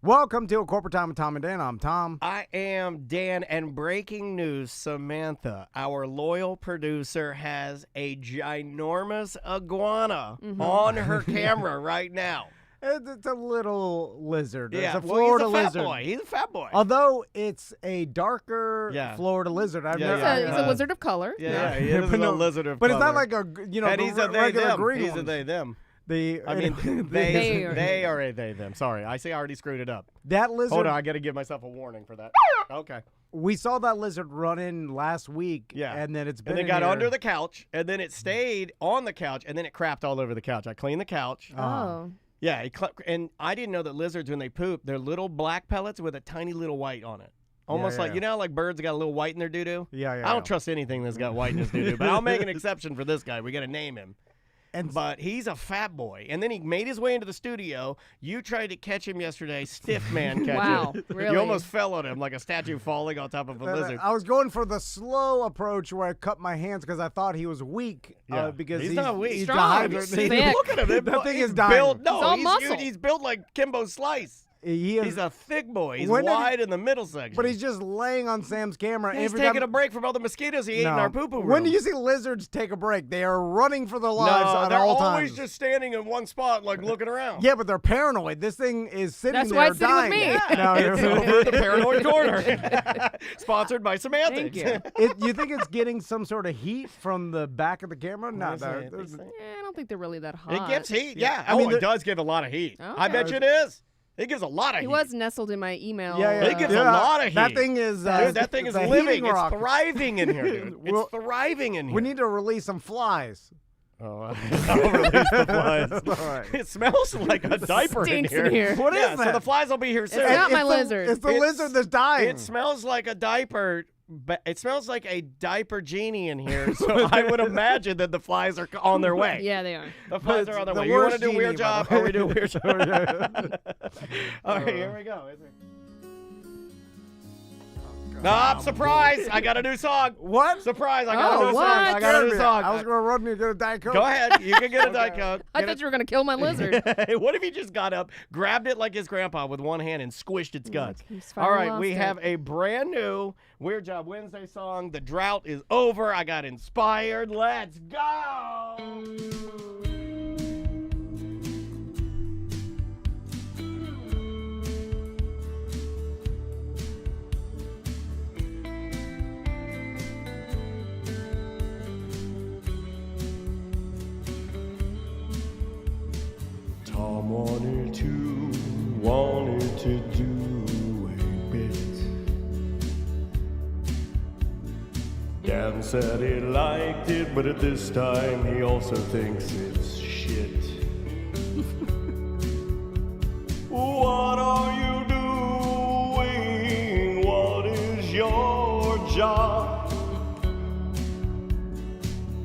Welcome to A Corporate Time with Tom and Dan. I'm Tom. I am Dan, and breaking news, Samantha, our loyal producer, has a ginormous iguana on her camera right now. It's a little lizard. Yeah, It's a Florida he's a fat lizard. boy. He's a fat boy. Although it's a darker Florida lizard. He's a wizard of color. Yeah, he is a lizard of But color. it's not like and he's a they, regular them. green He's ones. a they, them. They are a they, them. Sorry, I already screwed it up. That lizard. Hold on, I got to give myself a warning for that. Okay. We saw that lizard run in last week. Yeah. And then it's been And it got here. under the couch, and then it stayed on the couch, and then it crapped all over the couch. I cleaned the couch. Oh. Yeah, and I didn't know that lizards, when they poop, they're little black pellets with a tiny little white on it. Almost like, you know how like birds got a little white in their doo-doo? Yeah. I don't trust anything that's got white in his doo-doo, but I'll make an exception for this guy. We got to name him. But he's a fat boy. And then he made his way into the studio. You tried to catch him yesterday. Stiff man catch Wow, him. really? You almost fell on him like a statue falling on top of a lizard. I was going for the slow approach where I cut my hands because I thought he was weak. Because he's not weak. He's Strong. dehydrated. Thick. Look at him. That thing He's is dying. built, no, He's all muscle. He's built like Kimbo Slice. He's a thick boy. He's wide in the middle section. But he's just laying on Sam's camera. He's taking a break from all the mosquitoes he ate in our poo-poo room. When do you see lizards take a break? They are running for their lives at they're all always times. just standing in one spot, like looking around. Yeah, but they're paranoid. This thing is sitting That's there why it's sitting with dying. me. No, It's over the Paranoid Corner. Sponsored by Samantha. Thank you. You think it's getting some sort of heat from the back of the camera? No, What is it? I don't think they're really that hot. It gives heat, yeah. I mean, it does give a lot of heat. Okay. I bet you it is. It gives a lot of He heat. was nestled in my email. Yeah. It gives a lot of heat. That thing is Dude, that thing is it's a living. heating It's rock. thriving in here, dude. Well, It's thriving in here. We need to release some flies. Oh, I'll release the flies. All right. It smells like a diaper Stinks in here. in here. What is Yeah, that? so the flies will be here soon. It's not my the- lizard. It's the lizard that's dying. It smells like a diaper. But it smells like a diaper genie in here, so I would imagine that the flies are on their way. Yeah, they are. The flies are on their The way. You want to worst do a genie, weird by job? the way. Or we do a weird job? All right, here we go. No, surprise! I got a new song. What? Surprise! I got a Oh, new what? song. I got a new song. I was going to run you to get a Diet Coke. Go ahead. You can get a Diet Coke. I thought you were going to kill my lizard. What if he just got up, grabbed it like his grandpa with one hand, and squished its guts? he's All finally right, we lost have it. a brand new Weird Job Wednesday song. The drought is over. I got inspired. Let's go! Tom wanted to do a bit. Dan said he liked it, but at this time he also thinks it's shit. What are you doing? What is your job?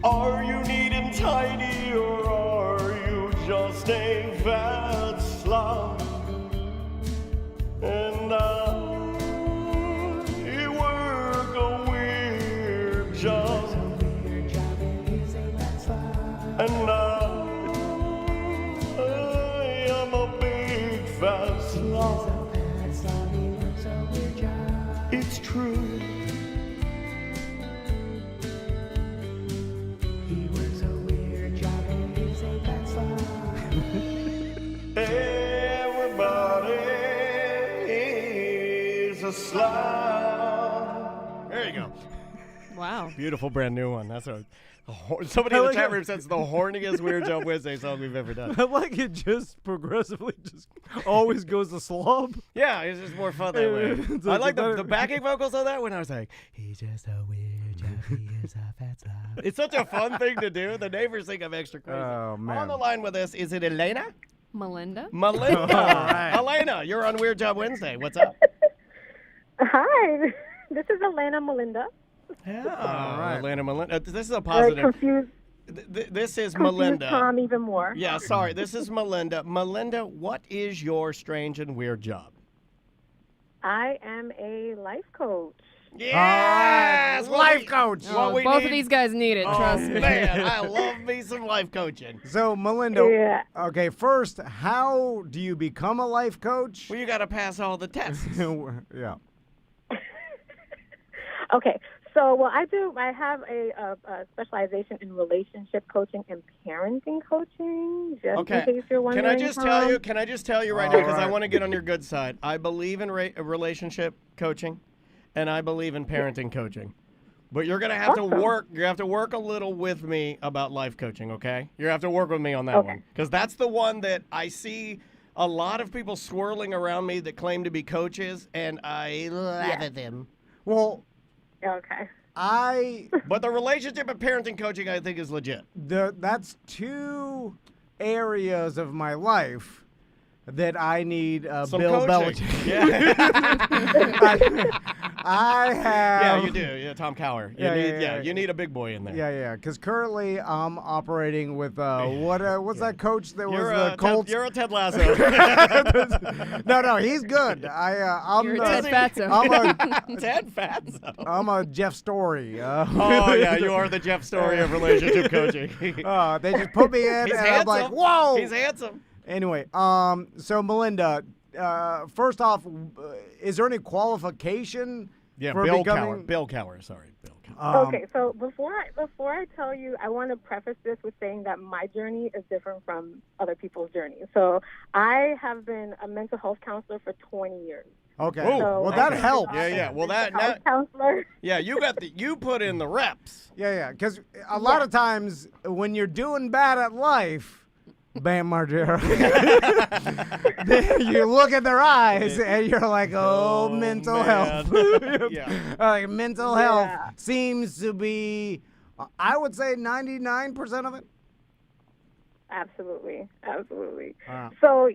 Are you neat and tidy, or are you just a fat slob? And I work a weird job. And I am a big fat slob. It's true. Everybody is a slob. There you go. Wow. Beautiful brand new one. That's somebody in the chat room says it's the horniest Weird Job Wednesday song we've ever done. I like it just progressively just always goes to slob. Yeah, it's just more fun that way. It's I like better- the backing vocals on that when I was like, he's just a weird job, he is a fat slob. It's such a fun thing to do. The neighbors think I'm extra crazy. Oh, man. On the line with us, is it Elena? Melinda? Melinda. All right. Elena, you're on Weird Job Wednesday. What's up? Hi, this is Elena Melinda. Yeah. All right. Elena, Melinda. This is a Very positive. confused, This is confused Melinda. Tom even more. Yeah, sorry. This is Melinda. Melinda, what is your strange and weird job? I am a life coach. Yes! Life coach. What we Both need- of these guys need it. Trust Oh, me. man, I love me some life coaching. So, Melinda, Yeah. okay, first, how do you become a life coach? Well, you got to pass all the tests. Yeah. Okay. So, well, I have a specialization in relationship coaching and parenting coaching, just Okay. in case you're wondering. Can I just tell you? Can I just tell you right now, All because I right. want to get on your good side. I believe in relationship coaching, and I believe in parenting coaching. But you're gonna have to Awesome. work. You have to work a little with me about life coaching. Okay? You have to work with me on that Okay. one, because that's the one that I see a lot of people swirling around me that claim to be coaches, and I laugh at them. Well, Okay. But the relationship and parenting coaching, I think, is legit. that's two areas of my life that I need Some Bill coaching. Belichick. Yeah. I have. Yeah, you do. Yeah, Tom Cower. Yeah. You need a big boy in there. Yeah. Because currently I'm operating with what's that coach that You're was the Colts? You're a Ted Lasso. No, he's good. I'm You're the, Ted Fatso. I'm a Ted Fatso. I'm a Jeff Story. Oh yeah, you are the Jeff Story of relationship coaching. They just put me in, He's and handsome. I'm like, whoa. He's handsome. Anyway, so Melinda, first off, is there any qualification Yeah, for Bill becoming? Cower. Bill Cower. Sorry, Bill Cower. Okay, so before I tell you, I want to preface this with saying that my journey is different from other people's journey. So I have been a mental health counselor for 20 years. Okay. Whoa, Well, that okay. helps. Yeah. Well, that Mental health counselor. yeah, you put in the reps. Yeah. Because a lot of times when you're doing bad at life, Bam Margera, you look at their eyes and you're like, oh, mental man. health. Yeah. Like, mental health Yeah. seems to be, I would say 99% of it. Absolutely. Wow. So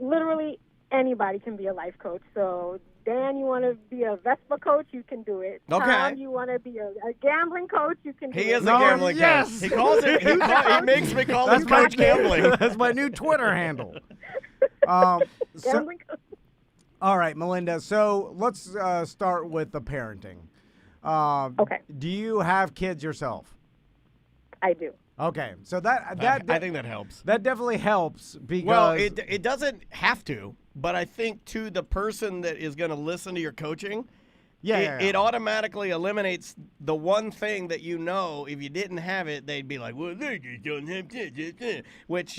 literally anybody can be a life coach. So Dan, you want to be a Vespa coach, you can do it. Okay. Tom, you want to be a gambling coach, you can do it. He is a No, gambling yes. coach. He calls it. He makes me call him That's my Coach Gambling. That's my new Twitter handle. So, Gambling coach. all right, Melinda. So let's start with the parenting. Okay. Do you have kids yourself? I do. Okay, so that I think that helps. that definitely helps because Well, it doesn't have to, but I think to the person that is going to listen to your coaching, it automatically eliminates the one thing that you know if you didn't have it, they'd be like, well, they just don't have kids, which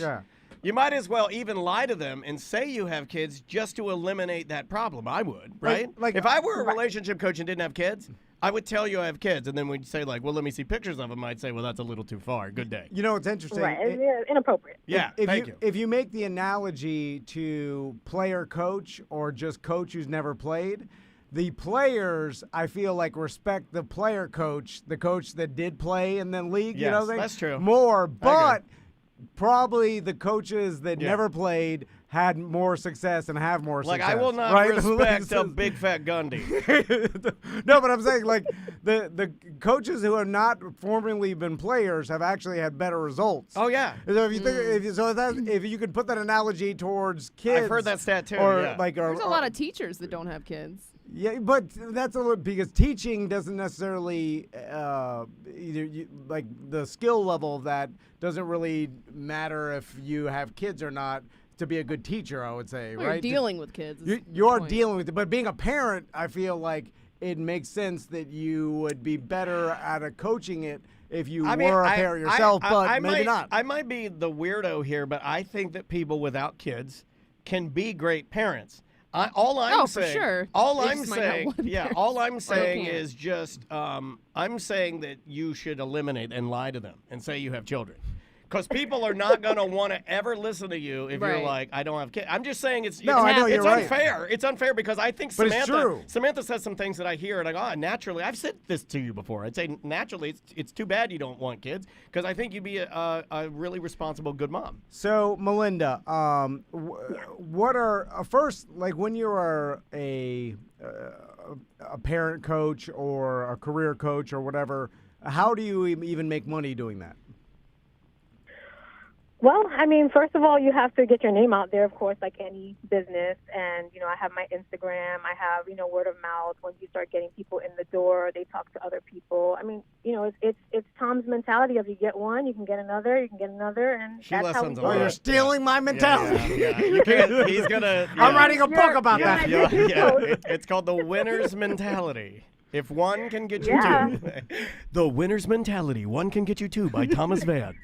you might as well even lie to them and say you have kids just to eliminate that problem. I would, right? Like if I were a relationship coach and didn't have kids, I would tell you I have kids, and then we'd say like, well, let me see pictures of them. I'd say, well, that's a little too far. Good day. You know, it's interesting. Right. It's inappropriate. Yeah, thank you. If you make the analogy to player coach or just coach who's never played, the players, I feel like, respect the player coach, the coach that did play in the league. Yes, you know, that's true. More, I but probably the coaches that Yeah. never played had more success and have more Like, success. I will not right? respect a big fat Gundy. No, but I'm saying, like, the coaches who have not formerly been players have actually had better results. Oh, yeah. So if you think, if you could put that analogy towards kids, I've heard that stat too. or yeah. like, There's a lot of teachers that don't have kids. yeah, but that's a little because teaching doesn't necessarily like the skill level of that doesn't really matter if you have kids or not to be a good teacher. I would say, Well, right? You're dealing with kids. is You the are point. dealing with it, but being a parent, I feel like it makes sense that you would be better at coaching it if you were a parent yourself, but maybe not. I might be the weirdo here, but I think that people without kids can be great parents. All I'm Oh, for saying, sure. all They I'm just might not saying, want yeah, all I'm parents. saying can't. is just, I'm saying that you should eliminate and lie to them and say you have children. Because people are not going to want to ever listen to you if you're Right. like, I don't have kids. I'm just saying it's No, I know you're right. unfair. It's unfair because I think But it's true. Samantha says some things that I hear and I go, naturally, I've said this to you before. I'd say naturally, it's too bad you don't want kids because I think you'd be a really responsible, good mom. So, Melinda, what are first, like, when you are a parent coach or a career coach or whatever? How do you even make money doing that? Well, I mean, first of all, you have to get your name out there, of course, like any business. And, I have my Instagram. I have, word of mouth. Once you start getting people in the door, they talk to other people. I mean, it's Tom's mentality of you get one, you can get another, and She that's how we listens a do lot. Oh, it. you're stealing my mentality. Yeah. You can't, he's gonna. I'm yeah. writing a book about Yeah. that. It's called the winner's mentality. If one can get you Yeah. two. The winner's mentality. One can get you two by Thomas Van.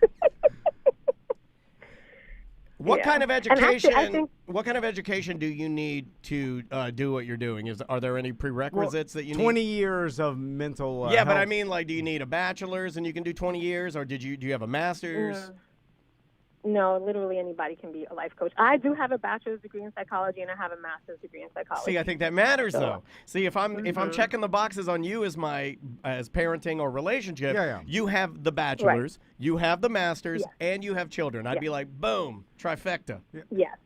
What kind of education? And actually, I think, what kind of education do you need to do what you're doing? Are there any prerequisites that you need? 20 years of mental Yeah, but health. I mean, like, do you need a bachelor's and you can do 20 years, or do you have a master's? no, literally anybody can be a life coach. I do have a bachelor's degree in psychology, and I have a master's degree in psychology. See, I think that matters So- though. See, if I'm checking the boxes on you as parenting or relationship, Yeah. you have the bachelor's, you have the master's, Yeah. and you have children. I'd be like, boom, trifecta. Yes.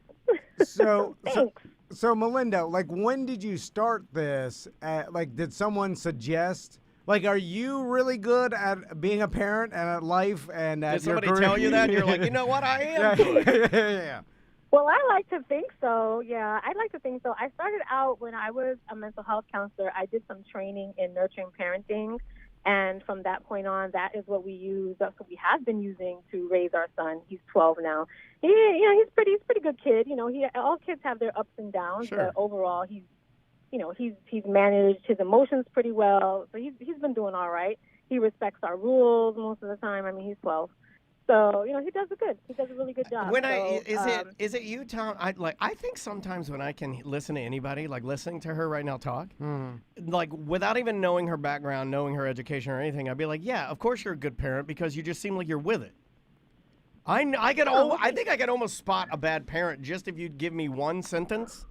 So Melinda, like, when did you start this? Like, did someone suggest? Like, are you really good at being a parent and at life and at Did somebody your career? tell you that? And you're like, you know what? I am yeah, good. yeah. Well, I like to think so. Yeah, I like to think so. I started out when I was a mental health counselor. I did some training in nurturing parenting. And from that point on, that is what we use. That's what we have been using to raise our son. He's 12 now. He's a pretty good kid. All kids have their ups and downs, Sure. but overall, he's managed his emotions pretty well. So he's been doing all right. He respects our rules most of the time. I mean, he's 12. So, he does good. He does a really good job. Is it you, Tom? I think sometimes when I can listen to anybody, like listening to her right now talk, like without even knowing her background, knowing her education or anything, I'd be like, yeah, of course you're a good parent because you just seem like you're with it. I think I could almost spot a bad parent just if you'd give me one sentence.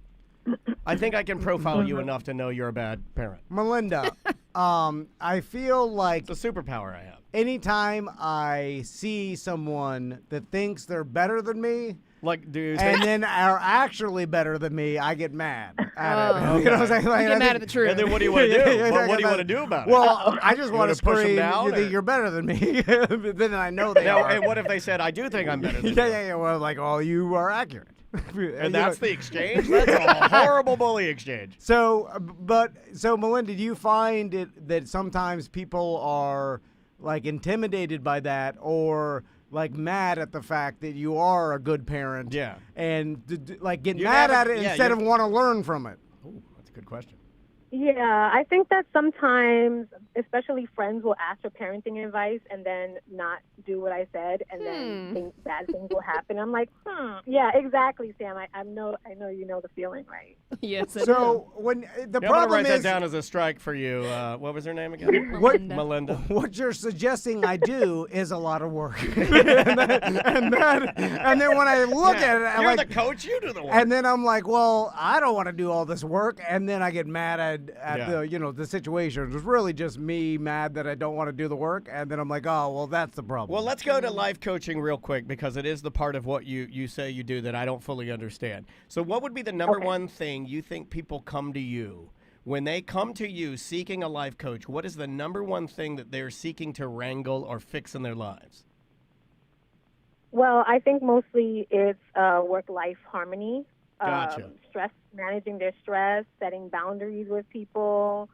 I think I can profile you enough to know you're a bad parent. Melinda, I feel like It's a superpower I have. anytime I see someone that thinks they're better than me, Like, dude. and then are actually better than me, I get mad at it. Oh. You know what I'm saying? Like, You I get mad think- at the truth. And then what do you want to do? Yeah, What do you want to do about it? Well, I just want to wanna push 'em scream. down, You think or- you're better than me? But then I know they Now, are. and what if they said, I do think I'm better than yeah, you? yeah, yeah. Well, like, oh, you are accurate. And that's the exchange? That's a horrible bully exchange. So Melinda, do you find it that sometimes people are like intimidated by that, or like mad at the fact that you are a good parent? Yeah. And like get You mad at haven't- it yeah, instead you're- of want to learn from it. Oh, that's a good question. Yeah, I think that sometimes, especially friends will ask for parenting advice and then not do what I said, and then think bad things will happen. I'm like, yeah, exactly, Sam. I know you know the feeling, right? Yes, I So when the I'm going to problem write that is down as a strike for you. What was her name again? what Melinda. what you're suggesting I do is a lot of work, and then when I look at it, I'm You're like, the coach, you do the work. and then I'm like, well, I don't want to do all this work, and then I get mad at Yeah. the situation. It's really just me mad that I don't want to do the work, and then I'm like, oh, well, that's the problem. Well, let's go to life coaching real quick because it is the part of what you say you do that I don't fully understand. So what would be the number one thing you think people come to you? When they come to you seeking a life coach, what is the number one thing that they're seeking to wrangle or fix in their lives? Well, I think mostly it's work-life harmony. Gotcha. Managing their stress, setting boundaries with people,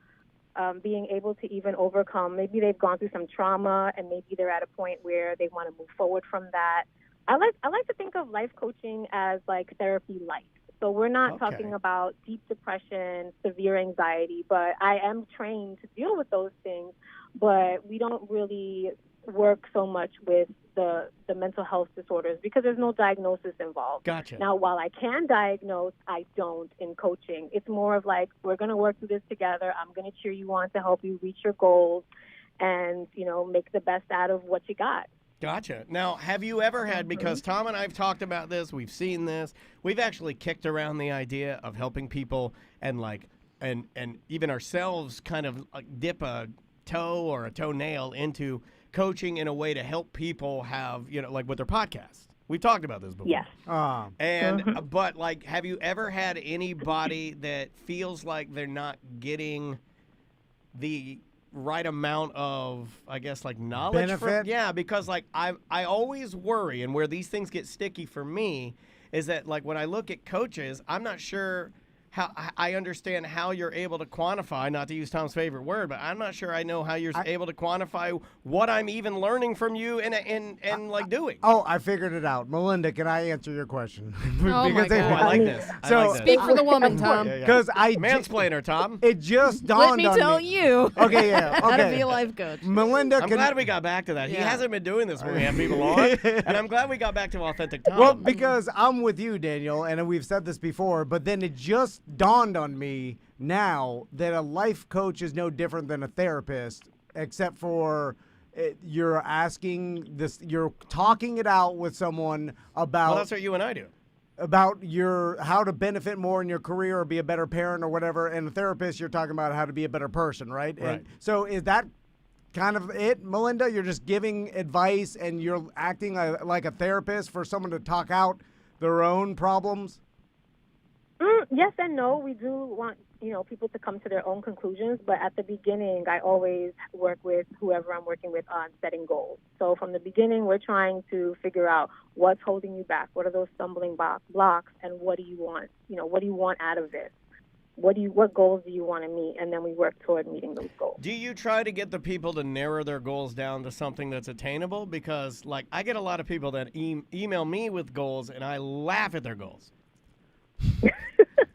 being able to even overcome. Maybe they've gone through some trauma, and maybe they're at a point where they want to move forward from that. I like to think of life coaching as like therapy light. So we're not talking about deep depression, severe anxiety, but I am trained to deal with those things. But we don't really work so much with the mental health disorders because there's no diagnosis involved. Gotcha. Now, while I can diagnose, I don't in coaching. It's more of like, we're going to work through this together. I'm going to cheer you on to help you reach your goals and, make the best out of what you got. Gotcha. Now, have you ever had, because Tom and I have talked about this, we've seen this, we've actually kicked around the idea of helping people and even ourselves kind of dip a toe or a toenail into coaching in a way to help people have, like with their podcast. We've talked about this before. Yes. And, but have you ever had anybody that feels like they're not getting the right amount of, I guess, like knowledge. Benefit? Yeah, because like I always worry, and where these things get sticky for me is that like when I look at coaches, I'm not sure how I understand how you're able to quantify, not to use Tom's favorite word, but I'm not sure I know how you're able to quantify what I'm even learning from you and like doing. Oh, I figured it out. Melinda, can I answer your question? Oh, my God. I like this. So- I like this. Speak for the woman, Tom. Because Mansplainer, Tom. it just Let dawned me on tell me. you Okay, yeah, how to okay. be a life coach. Melinda, I'm glad we got back to that. He Yeah. hasn't been doing this when we have people on, and I'm glad we got back to authentic Tom. Well, because I'm with you, Daniel, and we've said this before, but then it just dawned on me now that a life coach is no different than a therapist, except for you're asking this, you're talking it out with someone about well, that's what you and I do. about your how to benefit more in your career or be a better parent or whatever. And a therapist, you're talking about how to be a better person, right? Right. And so is that kind of it, Melinda? You're just giving advice and you're acting like a therapist for someone to talk out their own problems? Yes and no. We do want, people to come to their own conclusions. But at the beginning, I always work with whoever I'm working with on setting goals. So from the beginning, we're trying to figure out what's holding you back. What are those stumbling blocks? And what do you want? What do you want out of this? What goals do you want to meet? And then we work toward meeting those goals. Do you try to get the people to narrow their goals down to something that's attainable? Because, like, I get a lot of people that email me with goals, and I laugh at their goals.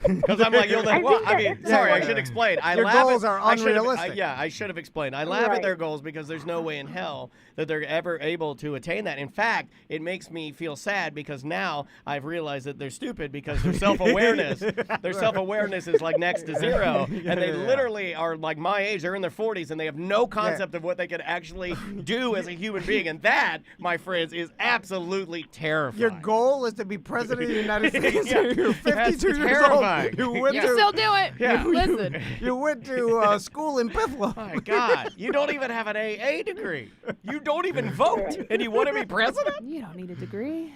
Because I'm like, I should explain. Your goals are unrealistic. I should have explained. I laugh at their goals because there's no way in hell that they're ever able to attain that. In fact, it makes me feel sad because now I've realized that they're stupid because their self-awareness, is like next to zero. And they literally are like my age. They're in their 40s and they have no concept of what they could actually do as a human being. And that, my friends, is absolutely terrifying. Your goal is to be president of the United States. Yeah. You're 52 That's years terrifying. old. You went You to can still do it. Yeah. Listen. you went to school in Buffalo. My God, you don't even have an AA degree. You don't even vote, and you want to be president? You don't need a degree.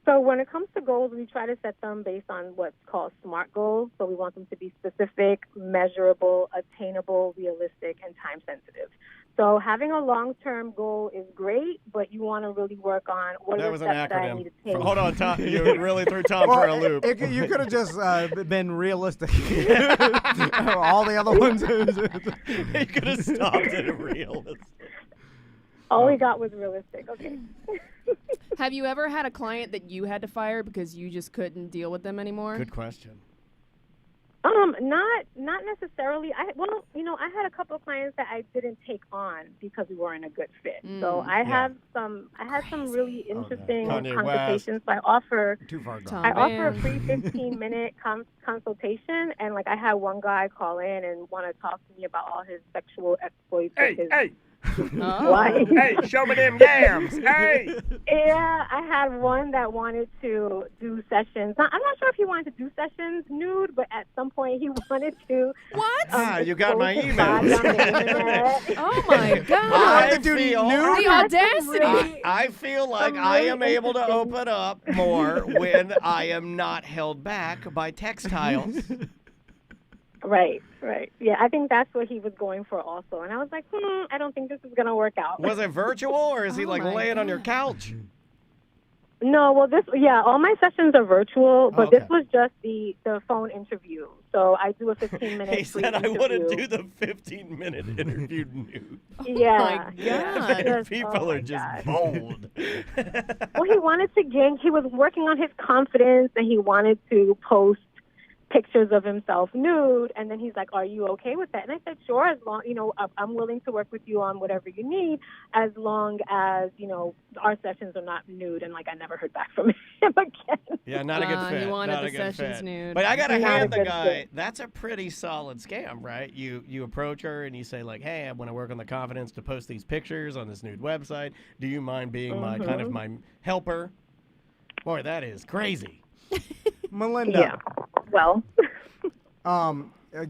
So when it comes to goals, we try to set them based on what's called SMART goals. So we want them to be specific, measurable, attainable, realistic, and time sensitive. So having a long-term goal is great, but you want to really work on what are the steps that I need to take. Hold on, Tom. You really threw Tom for a loop. You could have just been realistic. All the other ones. You could have stopped at realistic. All we got was realistic. Okay. Have you ever had a client that you had to fire because you just couldn't deal with them anymore? Good question. Not necessarily. I had a couple of clients that I didn't take on because we weren't a good fit. So I had some really interesting consultations. So I offer Too far gone. Tom. I offer a free 15-minute consultation, and like I had one guy call in and want to talk to me about all his sexual exploits. Hey, Oh. hey, show me them yams. Hey. Yeah, I had one that wanted to do sessions. I'm not sure if he wanted to do sessions nude, but at some point he wanted to. What? You got my expose his email. body on the internet. Oh my God. I dude feel, The audacity. I feel like Some I really am able to interesting- open up more when I am not held back by textiles. Right. Yeah, I think that's what he was going for also. And I was like, I don't think this is going to work out. Was it virtual or is he Oh like my laying on your God. couch? No, well, all my sessions are virtual, but Okay. this was just the phone interview. So I do a 15-minute He free said, I interview. want to do the 15-minute interview nude. Yeah. my God. Just- People oh are my just God. bold. Well, he was working on his confidence, and he wanted to post pictures of himself nude, and then he's like, are you okay with that? And I said, sure, as long, I'm willing to work with you on whatever you need, as long as, our sessions are not nude. And like, I never heard back from him again. Yeah, not a good fit. He wanted not the a good sessions fit. nude. But I got to Not a hand the good guy, fit. that's a pretty solid scam, right? You approach her and you say like, hey, I want to work on the confidence to post these pictures on this nude website. Do you mind being my kind of my helper? Boy, that is crazy. Melinda. Yeah. Well,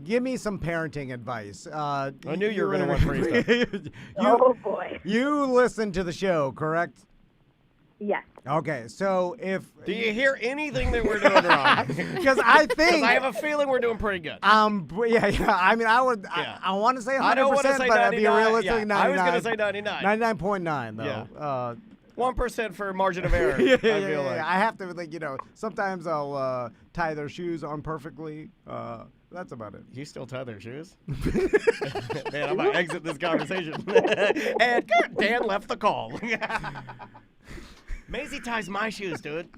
Give me some parenting advice. I knew you were going to want free stuff. oh boy. You listen to the show, correct? Yes. Okay, so Do you hear anything that we're doing wrong? because I think I have a feeling we're doing pretty good. yeah. I mean, I would. Yeah. I want to say 100%, I don't want to say but 99. I'd be realistic. Yeah, 99. I was going to say 99. 99.9 though. Yeah. 1% for margin of error. Yeah, I feel like. I have to, like, sometimes I'll tie their shoes on perfectly. That's about it. You still tie their shoes? Man, I'm going to exit this conversation. And Dan left the call. Maisie ties my shoes, dude.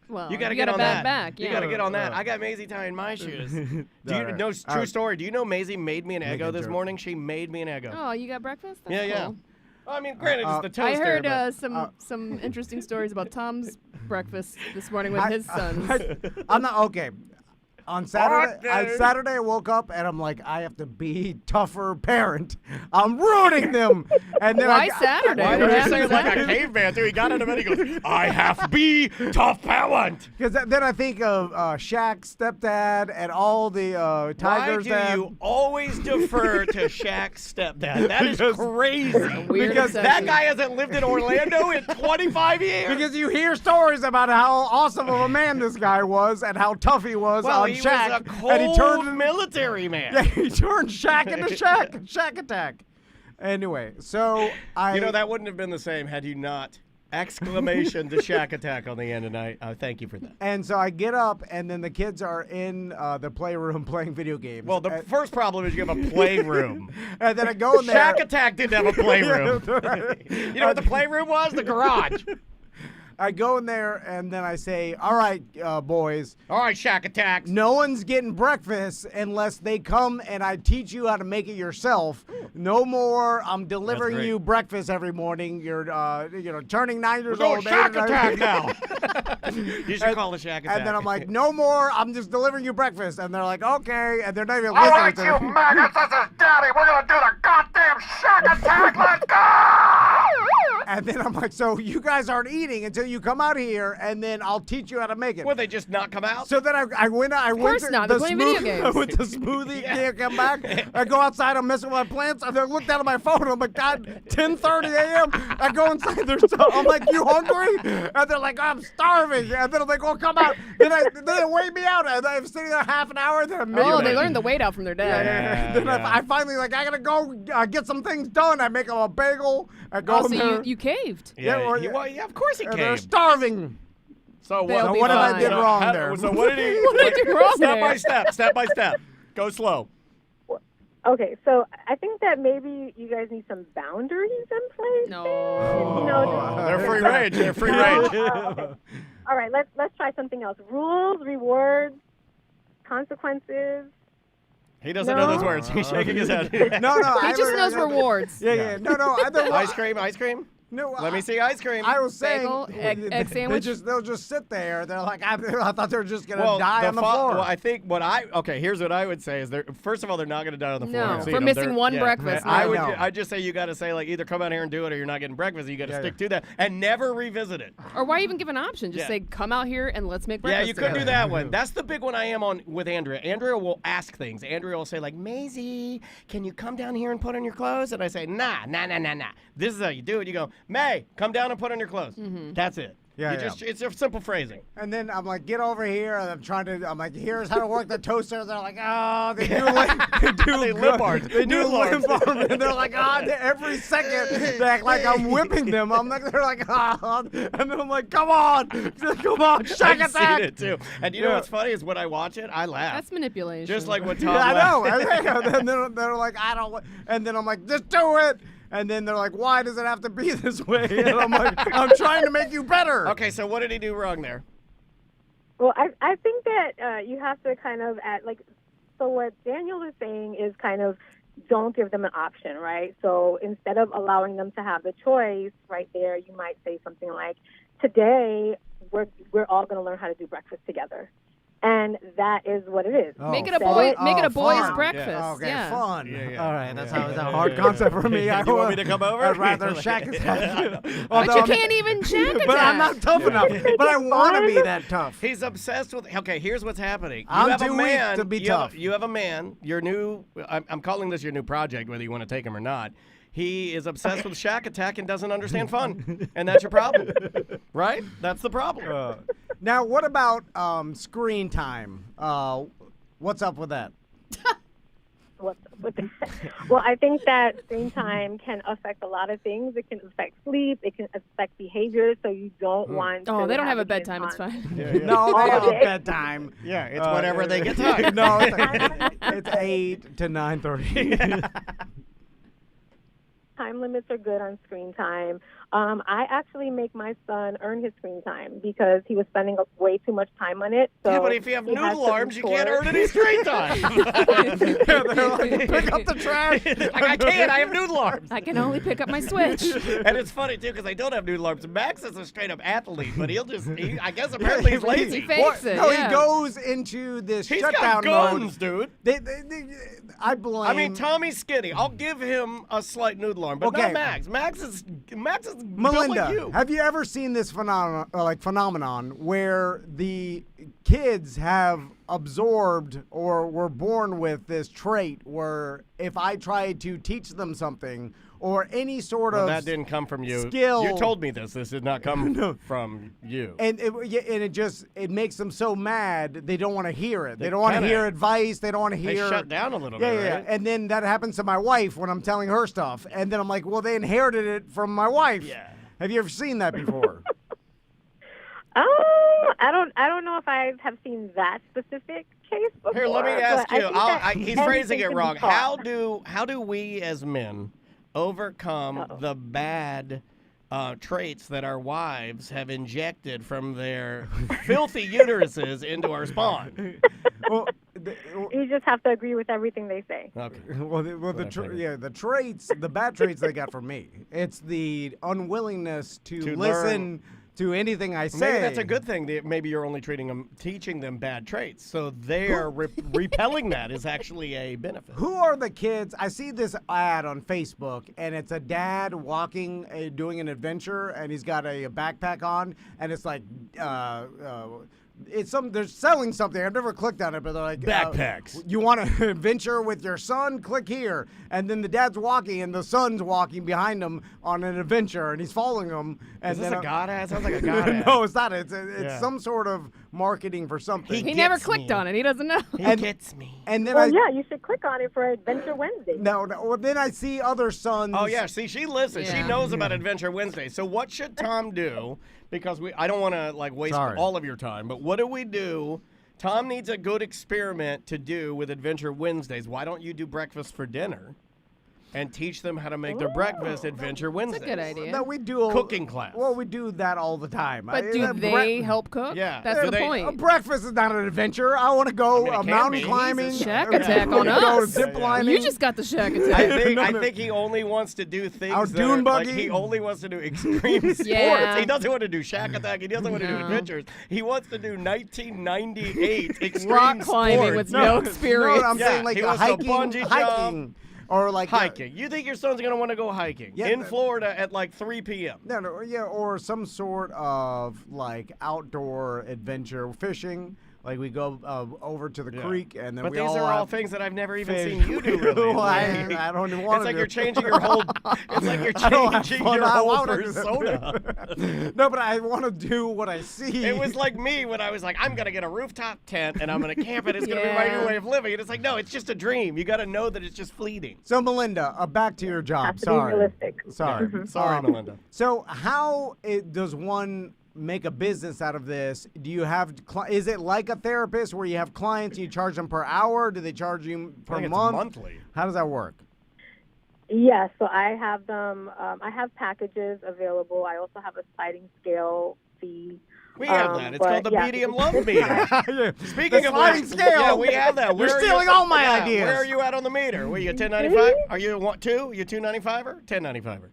Well, You got to got get a on bad that. back. You Yeah. got to get on that. I got Maisie tying my shoes. Do you All right. know true story? Do you know Maisie made me an Make a Eggo this joke. morning? She made me an Eggo. Oh, you got breakfast? That's yeah. cool. I mean, granted, it's the I toaster. heard but some interesting stories about Tom's breakfast this morning with his sons. I'm not okay. On Saturday, I woke up and I'm like, I have to be tougher parent. I'm ruining them. And then Why Saturday? Why What did you happened say it like a Saturday? caveman, too? He got into bed, he goes, I have to be tough parent. Because then I think of Shaq's stepdad and all the Why Tigers. do you always defer to Shaq's stepdad? That is crazy. Weird Because That obsession. guy hasn't lived in Orlando in 25 years. Because you hear stories about how awesome of a man this guy was and how tough he was well, on he Shaq. was a cold and he turned military man. Yeah, he turned Shaq into Shaq. Shaq attack. Anyway, so I. You know, that wouldn't have been the same had you not. Exclamation to Shaq attack on the end tonight. Thank you for that. And so I get up, and then the kids are in the playroom playing video games. Well, the first problem is you have a playroom. and then I go in there. Shaq attack didn't have a playroom. Right. You know what the playroom was? The garage. I go in there, and then I say, all right, boys, All right, Shaq attack. no one's getting breakfast unless they come and I teach you how to make it yourself. No more. I'm delivering great. you breakfast every morning. You're, turning 9 years We're going old. Shaq maybe- attack now. You should call the Shaq attack. And then I'm like, no more. I'm just delivering you breakfast. And they're like, okay. And they're not even All listening right, to you me. maggots, this is Daddy. We're gonna do the goddamn Shaq attack. Let's go! And then I'm like, so you guys aren't eating until you come out here, and then I'll teach you how to make it. Would they just not come out? So then I went. I went course to not. the They're playing video smoothie. games. I went to smoothie. Can't come back. I go outside. I'm messing with my plants. And then I look down at my phone. I'm like, God, 10:30 a.m. I go inside. I'm like, you hungry? And they're like, I'm starving. And then I'm like, oh, come out. Then they weigh me out. And I'm sitting there half an hour. And then I'm Oh, they learned the weight out from their dad. Yeah. Then I finally I gotta go get some things done. I make them a bagel. I go Oh, in so there. you caved. Yeah, of course he and they're came. starving. So They'll So be what did I fine. did wrong there? So what did he? What did I do wrong Step there? by step. Step by step. Go slow. Okay, so I think that maybe you guys need some boundaries in place. No. You know, just- They're free range. They're free range. Okay. All right, let's try something else. Rules, rewards, consequences. He doesn't know those words. He's shaking his head. No, He just knows rewards. Yeah. No. Ice cream. Ice cream. No, Let me see ice cream. I was saying, Bagel, egg sandwich. they'll just sit there. They're like, I thought they were just gonna well, die on the floor. Well, I think here's what I would say is first of all, they're not going to die on the floor. No, I've seen for them. missing They're- one breakfast. I no. know. I'd just say you got to say like either come out here and do it or you're not getting breakfast. You got to Yeah. stick to that and never revisit it. Or why even give an option? Just Yeah. say, come out here and let's make Yeah, breakfast you could do together. that one. That's the big one I am on with Andrea. Andrea will ask things. Andrea will say like, Maisie, can you come down here and put on your clothes? And I say, nah. This is how you do it. You go, May, come down and put on your clothes. That's it. Yeah, You yeah. just it's a simple phrasing. And then I'm like, get over here. And I'm like, here's how to work the toaster. They're like, oh, they do They lip arms. They do Noodle arms. lip arm. And they're like, every second they act like I'm whipping them. They're like, and then I'm like, come on, Shaq I've attack. seen it too. And you know Yeah. what's funny is when I watch it, I laugh. That's manipulation. Just like what Tom Yeah, I know. laughed. And then they're like, I don't. And then I'm like, just do it. And then they're like, why does it have to be this way? And I'm like, I'm trying to make you better. Okay, so what did he do wrong there? Well, I think that you have to kind of so what Daniel is saying is kind of don't give them an option, right? So instead of allowing them to have the choice right there, you might say something like, today we're all going to learn how to do breakfast together. And that is what it is. Make it a Set boy. it. Make it a boy's fun. breakfast. Yeah. Okay, Yeah. fun. Yeah. All right, that's Yeah. a hard concept for me. You want me to come over? I'd rather Shaq attack. But you can't even Shaq attack. But I'm not tough enough. But I want to be that tough. He's obsessed with. Okay, here's what's happening. You I'm have too a weak man to be you have- tough. you have a man. Your new. I'm calling this your new project, whether you want to take him or not. He is obsessed with Shack Attack and doesn't understand fun. And that's your problem. Right? That's the problem. Now, what about screen time? What's up with that? Well, I think that screen time can affect a lot of things. It can affect sleep. It can affect behavior. So you don't want to. Oh, they don't have a it bedtime. on. It's fine. No, they have a bedtime. Yeah, it's whenever they get time. No, it's 8 to 9:30. Time limits are good on screen time. I actually make my son earn his screen time because he was spending way too much time on it. So Yeah, but if you have he has noodle to arms, you ensure- can't earn any screen time. They're like, pick up the trash. Like, I can't. I have noodle arms. I can only pick up my Switch. And it's funny, too, because I don't have noodle arms. Max is a straight-up athlete, but I guess apparently he's lazy. He fakes it. No, yeah. he goes into this He's shutdown got guns, mode. dude. I blame. I mean, Tommy's skinny. I'll give him a slight noodle arm, but Okay. not Max. Max is built Melinda, like you. have you ever seen this phenomenon where the kids have absorbed or were born with this trait where if I tried to teach them something or any sort Well, of that didn't come from you. skill. You told me this. This did not come from you. And it makes them so mad they don't want to hear it. They don't want to kinda- hear advice. They don't want to They hear. shut down a little Yeah, bit, yeah. right? And then that happens to my wife when I'm telling her stuff, and then I'm like, well, they inherited it from my wife. Yeah. Have you ever seen that before? I don't know if I have seen that specific case before. Here, let me but ask I you. think that He's phrasing everything it can be wrong. taught. How do we as men overcome the bad traits that our wives have injected from their filthy uteruses into our spawn? well, You just have to agree with everything they say. Okay. the traits, the bad traits they got from me. It's the unwillingness to To listen to anything I say. Maybe that's a good thing. Maybe you're only teaching them bad traits, so they're repelling that is actually a benefit. Who are the kids? I see this ad on Facebook, and it's a dad walking, doing an adventure, and he's got a backpack on, and it's like, they're selling something. I've never clicked on it, but they're like Backpacks. You want to adventure with your son? Click here. And then the dad's walking, and the son's walking behind him on an adventure, and he's following him. And Is this then a God ad? Sounds like a God ad. no, it's not. It's Yeah. some sort of marketing for something. He never gets clicked me. on it. He doesn't know. He And- gets me. and then Well, yeah, you should click on it for Adventure Wednesday. no. Well, then I see other sons. Oh yeah, see, she listens. She Yeah. knows about Adventure Wednesday. So what should Tom do? Because I don't want to waste Sorry. all of your time. But what do we do? Tom needs a good experiment to do with Adventure Wednesdays. Why don't you do breakfast for dinner, and teach them how to make their breakfast Adventure Wednesdays? That's a good idea. No, we do Cooking class. Well, we do that all the time. But do they help cook? Yeah. That's Do the they- point. Breakfast is not an adventure. I want to go I mean, it can mountain be. climbing. Shack I attack wanna on go us. zip lining. You just got the shack I attack. think, No, I no. think he only wants to do things Our that dune are, like, buggy? he only wants to do extreme sports. Yeah. He doesn't want to do Shack Attack. He doesn't want to do No. adventures. He wants to do 1998 extreme Rock climbing sports. with No, no experience. No, I'm Yeah, saying like he a wants to hiking, bungee jump. hiking, or like Hiking. You think your son's going to want to go hiking Yeah, in but- Florida at like 3 p.m.? No, yeah, or some sort of like outdoor adventure, fishing. Like we go over to the Yeah. creek, and then But we these all are all have things that I've never even fish. seen you do. Really, Well, I don't even want It's to like do you're it. changing your whole. It's like you're I don't have changing fun. your I whole wanna do persona. No, but I want to do what I see. It was like me when I was like, I'm gonna get a rooftop tent and I'm gonna camp it. It's gonna be my Yeah. new way of living. And it's like, no, it's just a dream. You got to know that it's just fleeting. So Melinda, back to your job. Have to be Sorry. realistic. Sorry. Sorry, Melinda. So how does one make a business out of this? Do you have? Is it like a therapist where you have clients and you charge them per hour? Do they charge you I per think it's month? monthly. How does that work? Yes, so I have them. I have packages available. I also have a sliding scale fee. We have that. It's but called the yeah, BDM it's- Love it's Meter. The Speaking of sliding which, scale. yeah, we have that. You're Where are stealing you, all my yeah, ideas. Where are you at on the meter? Were you a 1095? Are you a 2? You 295er? 1095er?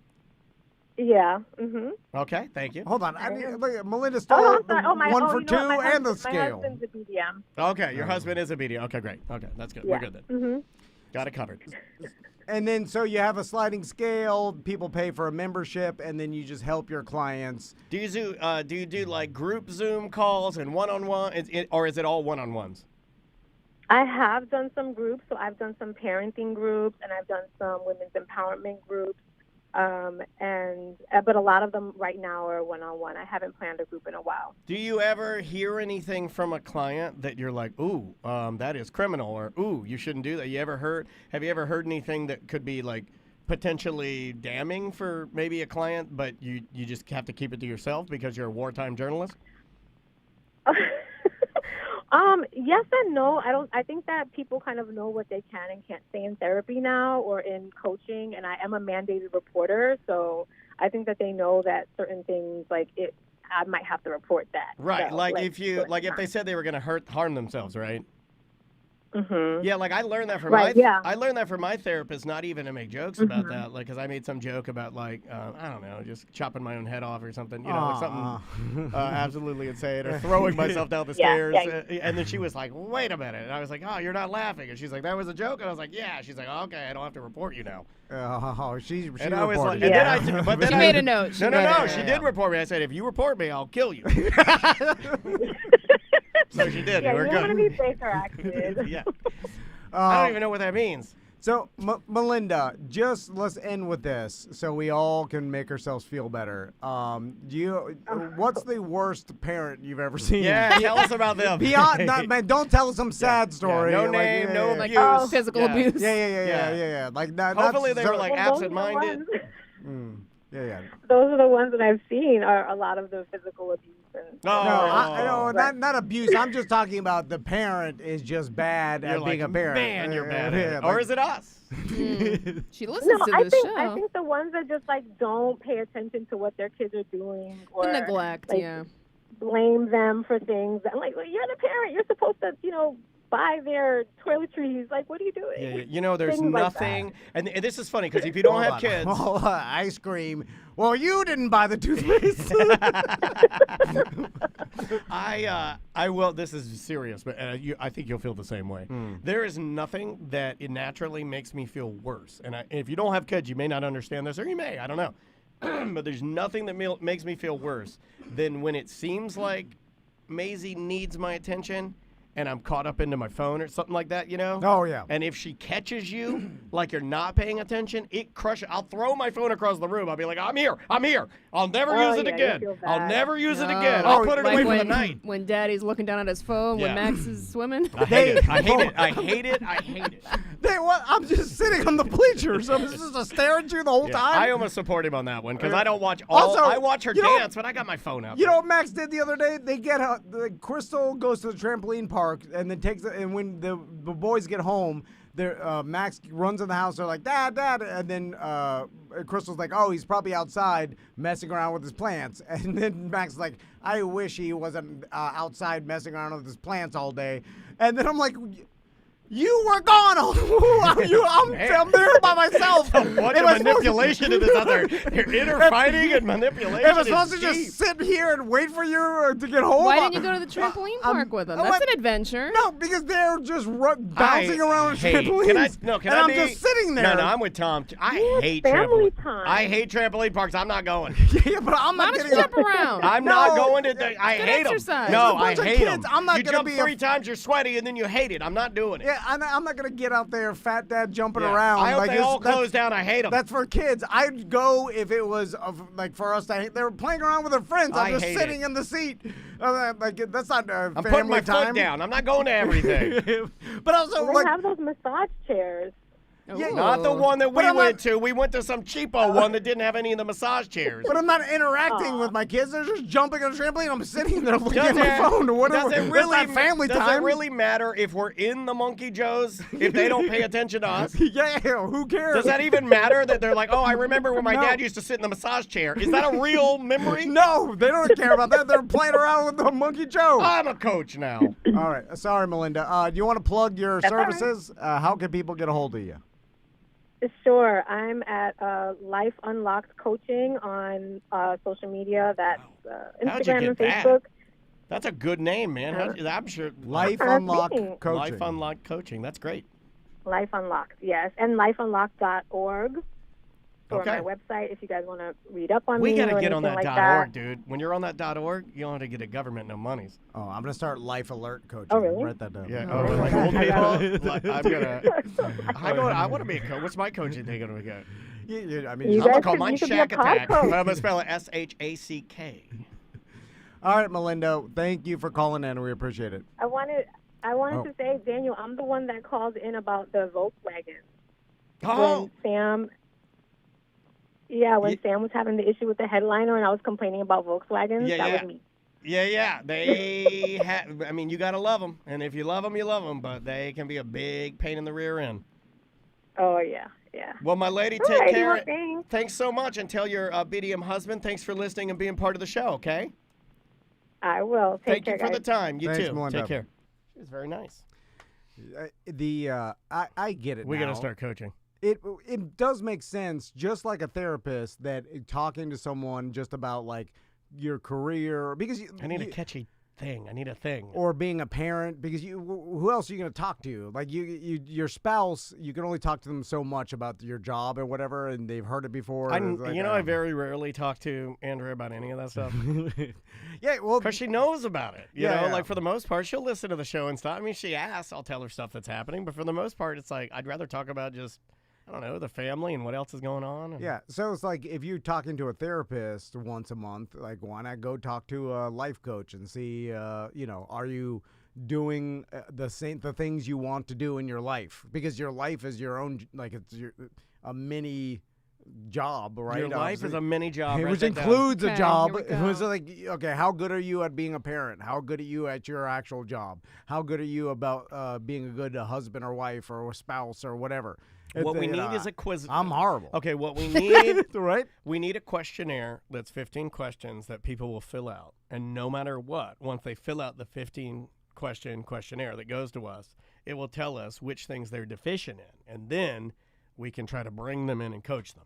Yeah. Mhm. Okay, thank you. Hold on. I need, look, Melinda Oh, stole I'm the sorry. Oh, my. one oh, for you two know what? My and the husband- scale. My husband's a BDM. Okay, your husband is a BDM. Okay, great. Okay, that's good. Yeah. We're good then. Mhm. Got it covered. And then so you have a sliding scale. People pay for a membership, and then you just help your clients. Do you do like group Zoom calls and one-on-one, or is it all one-on-ones? I have done some groups. So I've done some parenting groups, and I've done some women's empowerment groups. But a lot of them right now are one-on-one. I haven't planned a group in a while. Do you ever hear anything from a client that you're like, ooh, that is criminal, or ooh, you shouldn't do that? Have you ever heard anything that could be like potentially damning for maybe a client, but you just have to keep it to yourself because you're a wartime journalist? Yes and no. I think that people kind of know what they can and can't say in therapy now or in coaching, and I am a mandated reporter, so I think that they know that certain things I might have to report that. Right. So, if they said they were going to harm themselves, right? Mm-hmm. Yeah, I learned that from I learned that from my therapist, not even to make jokes about that, because I made some joke about I don't know, just chopping my own head off or something, something absolutely insane, or throwing myself down the stairs, and then she was like, "Wait a minute," and I was like, "Oh, you're not laughing," and she's like, "That was a joke," and I was like, "Yeah," she's like, "Okay, I don't have to report you now." She and I was like, reported and you. then but then She I made a note. She did report me. I said, "If you report me, I'll kill you." So she did. Yeah, We're you good. want to be safer, actually. Yeah. I don't even know what that means. So, Melinda, let's end with this so we all can make ourselves feel better. What's the worst parent you've ever seen? Yeah, tell us about them. Man, don't tell us some sad story. No name, no abuse. Like physical abuse. Yeah. Hopefully they were absent-minded. Yeah. Those are the ones that I've seen are a lot of the physical abuse. Not abuse. I'm just talking about the parent is just bad at being a parent. Man, you're bad at it. Or is it us? She listens to this show. I think the ones that just don't pay attention to what their kids are doing, or the neglect, blame them for things. I'm like, well, you're the parent. You're supposed to, buy their toiletries. What are you doing? Yeah, there's things nothing. And this is funny because if you don't have kids, ice cream. Well, you didn't buy the toothpaste. I will. This is serious, but I think you'll feel the same way. There is nothing that it naturally makes me feel worse. And if you don't have kids, you may not understand this, or you may. I don't know. But there's nothing that makes me feel worse than when it seems like Maisie needs my attention and I'm caught up into my phone or something like that, Oh, yeah. And if she catches you like you're not paying attention, it crushes. I'll throw my phone across the room. I'll be like, I'm here. I'll never use it again. I'll never use it again. I'll put it away for the night. When Daddy's looking down at his phone, when Max is swimming. I hate it. I'm just sitting on the bleachers. I'm just staring at you the whole time. I almost support him on that one because I don't watch I watch her dance, but I got my phone out. You know what Max did the other day? They get Crystal goes to the trampoline park and then and when the boys get home, Max runs in the house. They're like, Dad, and then Crystal's like, oh, he's probably outside messing around with his plants. And then Max is like, I wish he wasn't outside messing around with his plants all day. And then I'm like, you were gone. I'm there by myself. A bunch of manipulation in this other inner fighting and manipulation. Am I supposed to just sit here and wait for you to get home? Why didn't you go to the trampoline park with them? That's an adventure. No, because they're just bouncing around on trampolines. Can I'm just sitting there. No, I'm with Tom. I hate family trampoline. time. I hate trampoline parks. I'm not going. Yeah, but I'm not getting jump around. I'm not going to. I hate them. Exercise. No, I hate them. I'm not you gonna jump be 3 times, you're sweaty, and then you hate it. I'm not doing it. Yeah, I'm not going to get out there, fat dad jumping around. I hope they all close down. I hate them. That's for kids. I'd go if it was for us to. They were playing around with their friends. I'm just sitting in the seat. That's not I'm putting my foot down. I'm not going to everything. But also, they have those massage chairs. Yeah, not the one that we went to. We went to some cheapo one that didn't have any of the massage chairs. But I'm not interacting with my kids. They're just jumping on a trampoline. I'm sitting there looking at my phone or whatever. Does it really matter if we're in the Monkey Joe's if they don't pay attention to us? Yeah, who cares? Does that even matter that they're like, oh, I remember when my dad used to sit in the massage chair? Is that a real memory? No, they don't care about that. They're playing around with the Monkey Joe. I'm a coach now. All right. Sorry, Melinda. Do you want to plug your services? Right. How can people get a hold of you? Sure. I'm at Life Unlocked Coaching on social media. That's Instagram and Facebook. That's a good name, man. I'm sure. Life Unlocked Coaching. Life Unlocked Coaching. That's great. Life Unlocked, yes. And lifeunlocked.org. or Okay. my website if you guys want to read up on We me. got to or get on anything that like .org, dude. When you're on that .org, you don't have to get a government no monies. Oh, I'm gonna start life alert coaching. Oh, really? Write that down. Yeah. Oh, Oh, my like God. old people. Like, I'm gonna. I want to be a coach. What's my coaching thing gonna be? I mean, You I'm gonna guys call could- mine you could be a Shack Attack, pod but coach. I'm gonna spell it SHACK. all right, Melinda. Thank you for calling in. We appreciate it. I wanted Oh. to say, Daniel, I'm the one that called in about the Volkswagen. Oh, When Sam, when Sam was having the issue with the headliner and I was complaining about Volkswagens, Yeah, that yeah. was me. yeah. They have. I mean, you gotta love them, and if you love them, you love them. But they can be a big pain in the rear end. Oh, yeah, yeah. Well, my lady, All take righty, care. well, thanks. Thanks so much, and tell your BDM husband thanks for listening and being part of the show. Okay. I will. Take Thank care, you for guys. the time. You Thanks, too. Melinda. Take care. She was very nice. I get it. We got now. to start coaching. It does make sense, just like a therapist, that talking to someone just about like your career, because I need a catchy thing. I need a thing. or being a parent, because who else are you going to talk to? Like your spouse, you can only talk to them so much about your job or whatever, and they've heard it before. I, and it's like, I very rarely talk to Andrea about any of that stuff yeah, well, because she knows about it. You Yeah, know, yeah. like for the most part, she'll listen to the show and stuff. I mean, she asks, I'll tell her stuff that's happening, but for the most part, it's like I'd rather talk about just, I don't know, the family and what else is going on. And yeah. So it's like if you're talking to a therapist once a month, like why not go talk to a life coach and see, are you doing the things you want to do in your life? Because your life is your own, like it's a mini job, right? Your life is a mini job, which write that down. includes a Okay, job. here we It was go. like, okay, how good are you at being a parent? How good are you at your actual job? How good are you about being a good husband or wife or a spouse or whatever? What we need is a quiz. I'm horrible. Okay, what we need, right? we need a questionnaire that's 15 questions that people will fill out. And no matter what, once they fill out the 15 questionnaire that goes to us, it will tell us which things they're deficient in. And then we can try to bring them in and coach them.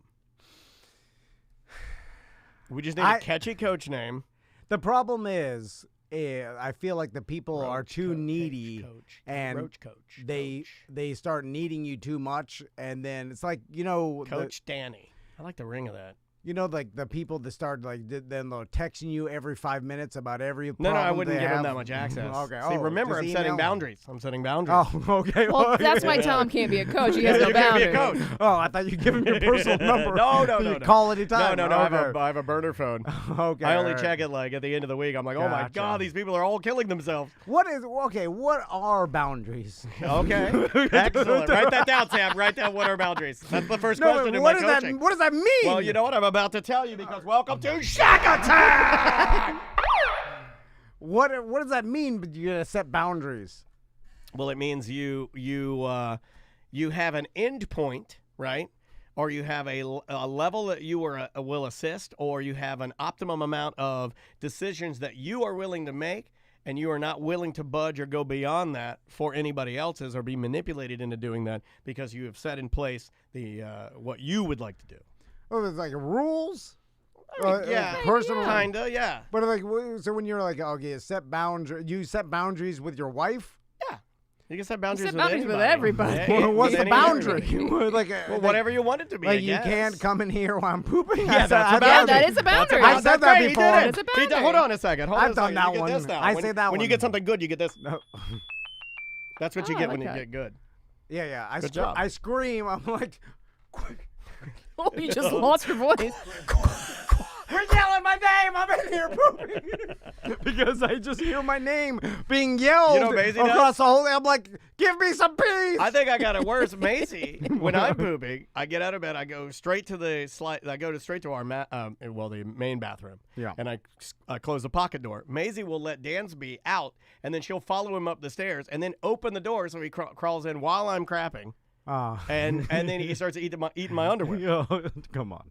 We just need a catchy coach name. The problem is, I feel like the people are Roach too coach, needy, coach, and Roach coach. they start needing you too much, and then it's like Coach Danny. I like the ring of that. like the people that start like then they're texting you every 5 minutes about every No, problem I wouldn't they give them have. that much access. Okay. See, Oh, remember, just I'm setting email. boundaries. I'm setting boundaries. Oh, okay. Well, that's why yeah. Tom can't be a coach. He has You no can't be a boundaries. coach. Oh, I thought you give him your personal number. No. You call anytime. No. Okay. I have a burner phone. Okay. I only all right. check it like at the end of the week. I'm like, oh my Gotcha. God, these people are all killing themselves. What are boundaries? Okay, excellent. Write that down, Sam. Write down what are boundaries. That's the first No, question in what my does coaching. that? What does that mean? Well, you know what I'm about to tell you because welcome to Shack Attack. What does that mean? But you gotta set boundaries. Well, it means you have an end point, right? Or you have a level that you will assist, or you have an optimum amount of decisions that you are willing to make, and you are not willing to budge or go beyond that for anybody else's or be manipulated into doing that because you have set in place the what you would like to do. Oh, it's like rules. Yeah, personal. kinda, yeah. But like, so when you're like, okay, you set boundaries with your wife. Yeah, you can set boundaries, set boundaries with anybody. everybody. Yeah, What's with the any and boundary? everybody. like, Well, whatever you want it to be. Like I you guess. can't come in here while I'm pooping. Yeah, that's a Yeah, boundary. that is a boundary. I've said that That's great, he before. did it. It's a He did- boundary. Hold on a second. Hold on I've a done second. that You get one. this now. I when, say that when you one. get something good, you get this. No. That's what you Oh, get I when like you that. get good. Yeah. Good job. I scream. I'm like, Oh, you just lost your voice. we're yelling my name. I'm in here pooping because I just hear my name being yelled You know what Maisie across the whole. I'm like, give me some peace. I think I got it worse. Maisie, when I'm pooping, I get out of bed, I go straight to the straight to our the main bathroom. Yeah. And I close the pocket door. Maisie will let Dansby out, and then she'll follow him up the stairs, and then open the door so he crawls in while I'm crapping, and then he starts eating my underwear. Yo, come on.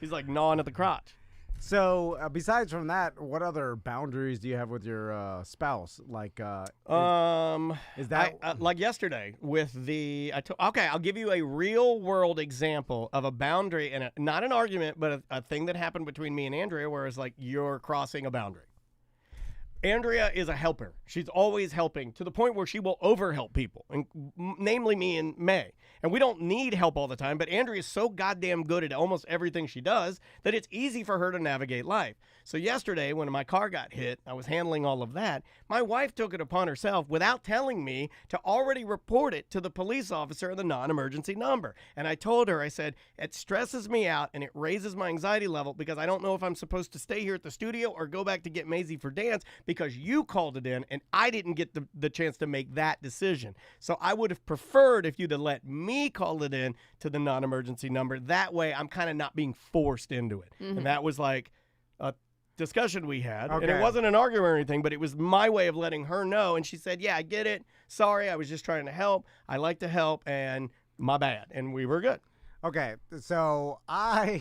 He's like gnawing at the crotch. So, besides from that, what other boundaries do you have with your spouse? Like, is that like yesterday with the I'll give you a real world example of a boundary and not an argument, but a thing that happened between me and Andrea, where it's like you're crossing a boundary. Andrea is a helper. She's always helping to the point where she will overhelp people, and namely me and May. And we don't need help all the time, but Andrea is so goddamn good at almost everything she does that it's easy for her to navigate life. So yesterday, when my car got hit, I was handling all of that. My wife took it upon herself, without telling me, to already report it to the police officer and the non-emergency number. And I told her, I said, it stresses me out and it raises my anxiety level because I don't know if I'm supposed to stay here at the studio or go back to get Maisie for dance because you called it in and I didn't get the chance to make that decision. So I would have preferred if you'd have let me call it in to the non-emergency number. That way I'm kind of not being forced into it. Mm-hmm. And that was like a discussion we had. Okay. And it wasn't an argument or anything, but it was my way of letting her know. And she said, yeah, I get it. Sorry, I was just trying to help. I like to help, and my bad. And we were good. Okay, so I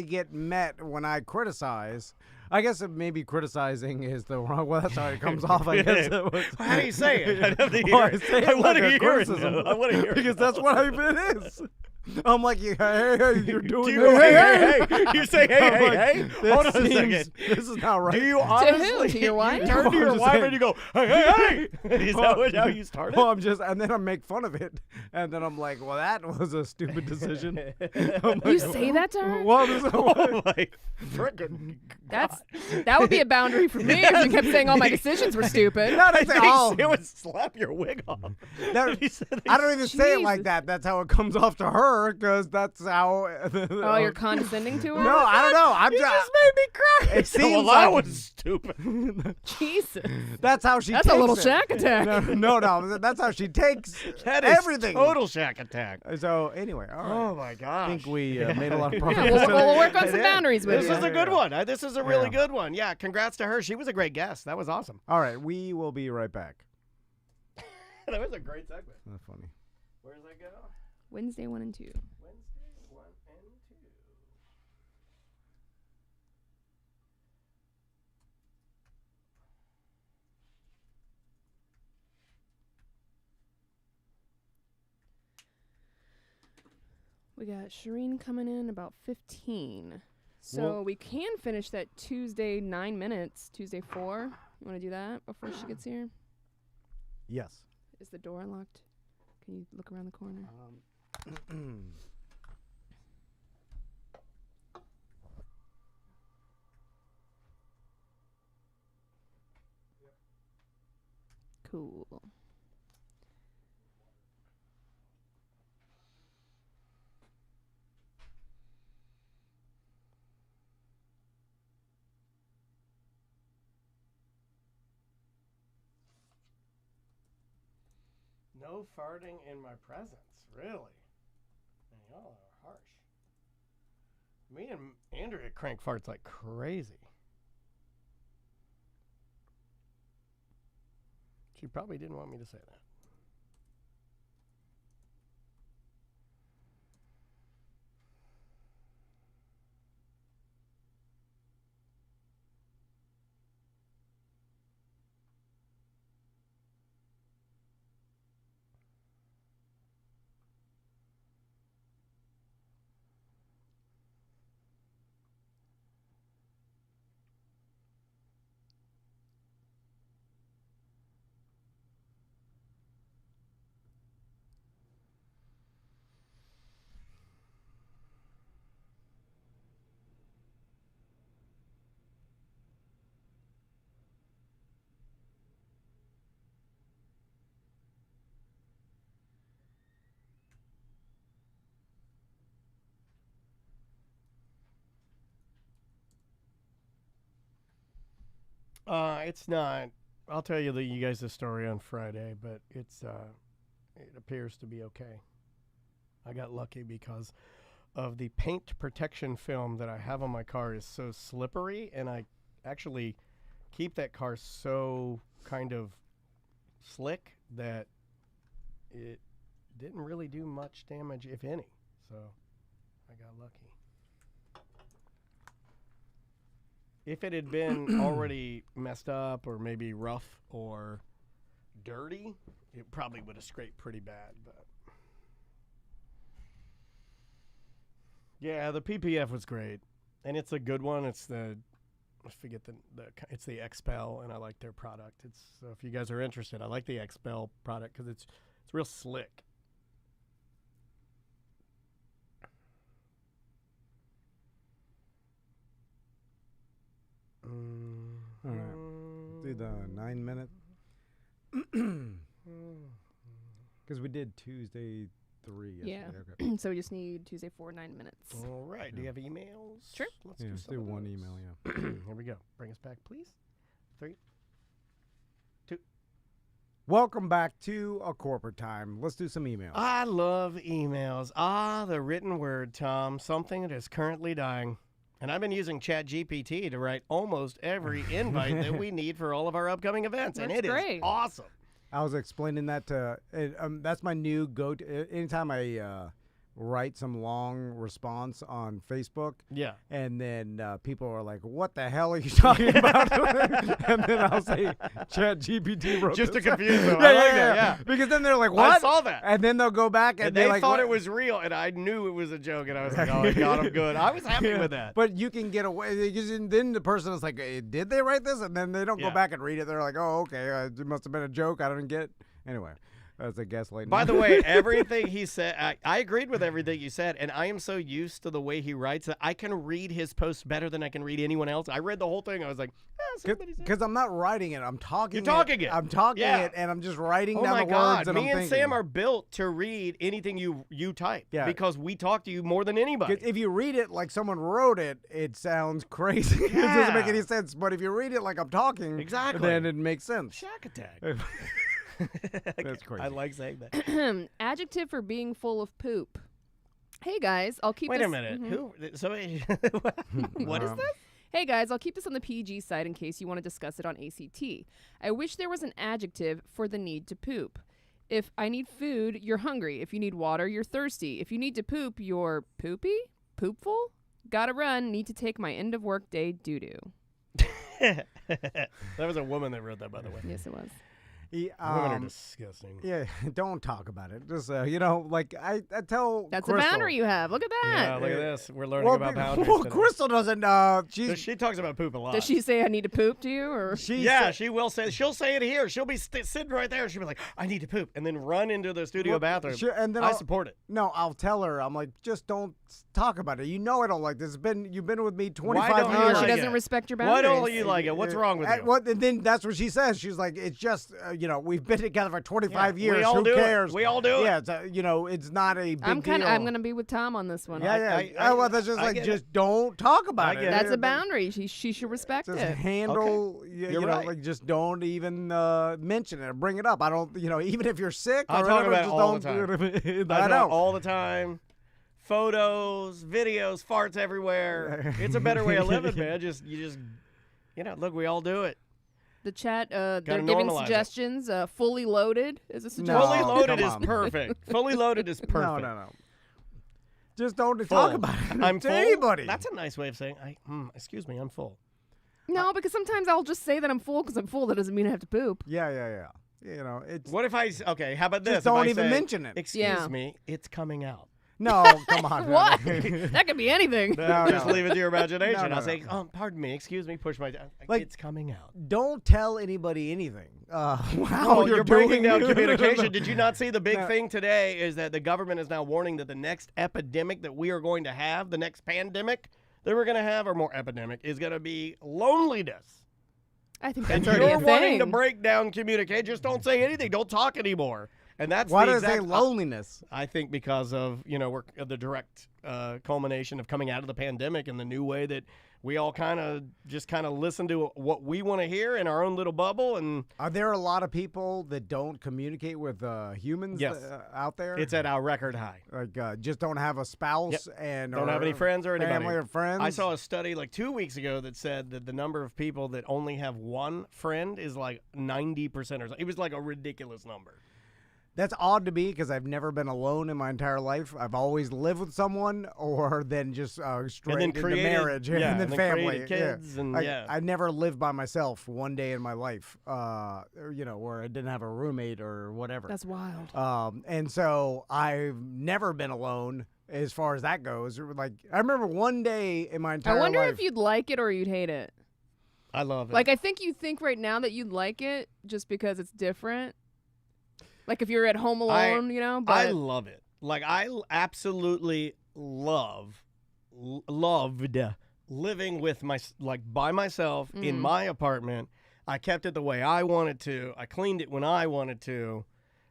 get met when I criticize. I guess maybe criticizing is the wrong. Well, that's how it comes off. I guess. How do you say it? I have to hear Well, I it. say it I like want a to hear it. criticism. though. I want to hear it. Because that's what it is. I'm like, hey, you're doing Do you, it. hey. You say, hey, I'm hey, like, hey. this Hold on a seems- second. This is not right. Do you who? honestly To your wife? you turn to your I'm just wife saying. and you go, hey, hey, hey? Is that how you started? Well, and then I make fun of it, and then I'm like, well, that was a stupid decision. I'm You like, say that to her? Well, Oh my frickin' That would be a boundary for me if you kept saying all my decisions were stupid. no, I that's think all. it would slap your wig off. That- He said I don't even say it like Jesus. that. That's how it comes off to her, because that's how. Oh, you're condescending to her? No, I don't know. I'm You just. just made me cry. It seems well, that like- was stupid. Jesus. That's how she. That's a takes little it. shack attack. No. That's how she takes That is everything. total shack attack. So anyway, all right. Oh my gosh. I think we made a lot of Yeah, progress. we'll work on It some is. boundaries with This you. is a good one. This is a really Yeah. good one. Yeah, congrats to her. She was a great guest. That was awesome. All right, we will be right back. That was a great segment. That's funny. Where's that go? Wednesday 1 and 2. Wednesday 1 and 2. We got Shereen coming in about 15. So Well- we can finish that Tuesday 9 minutes, Tuesday 4. You want to do that before she gets here? Yes. Is the door unlocked? Can you look around the corner? Cool. No farting in my presence. Really? Man, y'all are harsh. Me and Andrea crank farts like crazy. She probably didn't want me to say that. It's not. I'll tell you guys the story on Friday, but it appears to be okay. I got lucky because of the paint protection film that I have on my car is so slippery, and I actually keep that car so kind of slick that it didn't really do much damage, if any. So I got lucky. If it had been already messed up or maybe rough or dirty, it probably would have scraped pretty bad. But yeah, the PPF was great, and it's a good one. It's the I forget it's the Expel, and I like their product. So if you guys are interested, I like the Expel product because it's real slick. All right. Do the 9 minute. Because we did Tuesday 3 yesterday. Yeah. Okay. So we just need Tuesday 4, 9 minutes. All right. Do you have emails? Sure. Let's Yeah, do let's some do of one those. email, yeah. Here we go. Bring us back, please. 3, 2. Welcome back to A Corporate Time. Let's do some emails. I love emails. The written word, Tom. Something that is currently dying. And I've been using ChatGPT to write almost every invite that we need for all of our upcoming events. And That's it great. is awesome. I was explaining that to, that's my new go-to. Anytime I write some long response on Facebook, Yeah. and then people are like, "What the hell are you talking about?" And then I'll say, "ChatGPT wrote Just to this." confuse them. Yeah, I like yeah, that, yeah. yeah. Because then they're like, I "What?" saw that. And then they'll go back And and they they're like, thought "What?" it was real, and I knew it was a joke, and I was like, oh, my God, I'm good. I was happy with that. But you can get away because then the person is like, "Did they write this?" And then they don't Yeah. go back and read it. They're like, "Oh, okay, it must have been a joke. I didn't get it." Anyway, that's a gaslighting. By the way, everything he said, I agreed with everything you said, and I am so used to the way he writes that I can read his posts better than I can read anyone else. I read the whole thing. I was like, somebody said. Because I'm not writing it, I'm talking. You're talking it. I'm talking Yeah. it, and I'm just writing Oh down my the God, words. And me I'm and thinking. Sam are built to read anything you type. Yeah. Because we talk to you more than anybody. 'Cause if you read it like someone wrote it, it sounds crazy. It doesn't make any sense. But if you read it like I'm talking, Exactly. then it makes sense. Shack attack. That's crazy. I like saying that. Adjective for being full of poop. Hey guys, I'll keep Wait this. a minute. Mhm. Who? So, what is this? Hey guys, I'll keep this on the PG side in case you want to discuss it on ACT. I wish there was an adjective for the need to poop. If I need food, you're hungry. If you need water, you're thirsty. If you need to poop, you're poopy? Poopful? Gotta run. Need to take my end of work day doo-doo. That was a woman that wrote that, by the way. Yes, it was. Yeah, Women are disgusting. yeah, don't talk about it. Just like I tell. That's Crystal, a boundary you have. Look at that. Yeah, look at this. We're learning Well, about boundaries. well, today. Crystal doesn't. So She's she talks about poop a lot. Does she say I need to poop to you, or Yeah, she will say. She'll say it here. She'll be sitting right there. She'll be like, "I need to poop," and then run into the studio bathroom. and then I I'll- support it. No, I'll tell her. I'm like, just don't talk about it. You know I don't like this. You've been with me 25 don't you oh, years. she like doesn't it? respect your Why boundaries? don't you like it? What's wrong with you? And then that's what she says. She's like, it's just, we've been together for 25 Yeah, years. we all Who do it. cares? We all do it. Yeah, it's, it's not a big I'm deal. gonna be with Tom on this one. Yeah, yeah. Well, that's just I like, get just don't talk about I it. get it. That's a boundary. She should respect Just it. handle, You're right. like just don't even mention it or bring it up. I don't, even if you're sick I or talk whatever, about it just all don't the do it. I I know know. all the time. Photos, videos, farts everywhere. It's a better way of living, man. Look, we all do it. The chat, they're Gotta giving normalize it. suggestions. Fully loaded is a No, suggestion. Fully loaded come is on. perfect. Fully loaded is perfect. No. Just don't Full. talk about it I'm to full. anybody. That's a nice way of saying, excuse me, I'm full. No, because sometimes I'll just say that I'm full because I'm full. That doesn't mean I have to poop. Yeah. It's What if okay, how about this? Just If don't I even say, mention it. Excuse Yeah. me, it's coming out. no, come on. What? That could be anything. No, Just leave it to your imagination. No, I'll say, no. pardon me, excuse me, push my, Like- it's coming out. Don't tell anybody anything. Wow, Oh, you're breaking down doing- communication. Did you not see the big No. thing today is that the government is now warning that the next epidemic that we are going to have, the next pandemic that we're going to have, or more epidemic, is going to be loneliness. I think And that's already you're a wanting to thing. break down communicate. Just don't say anything. Don't talk anymore. And that's Why the does exact they loneliness? I think because of, we're the direct culmination of coming out of the pandemic and the new way that we all kind of listen to what we want to hear in our own little bubble. And Are there a lot of people that don't communicate with humans Yes. out there? it's at our record high. like just don't have a spouse and Don't or have any friends or anybody. family or friends. I saw a study like 2 weeks ago that said that the number of people that only have one friend is like 90% or something. It was like a ridiculous number. That's odd to me because I've never been alone in my entire life. I've always lived with someone or then just straight into created- marriage yeah, and then and then family. created kids and, yeah. I never lived by myself one day in my life, where I didn't have a roommate or whatever. That's wild. And so I've never been alone as far as that goes. Like I remember one day in my entire I wonder life. if you'd like it or you'd hate it. I love it. Like, I think you think right now that you'd like it just because it's different. Like if you're at home alone, but I love it. Like I absolutely loved living with by myself in my apartment. I kept it the way I wanted to. I cleaned it when I wanted to.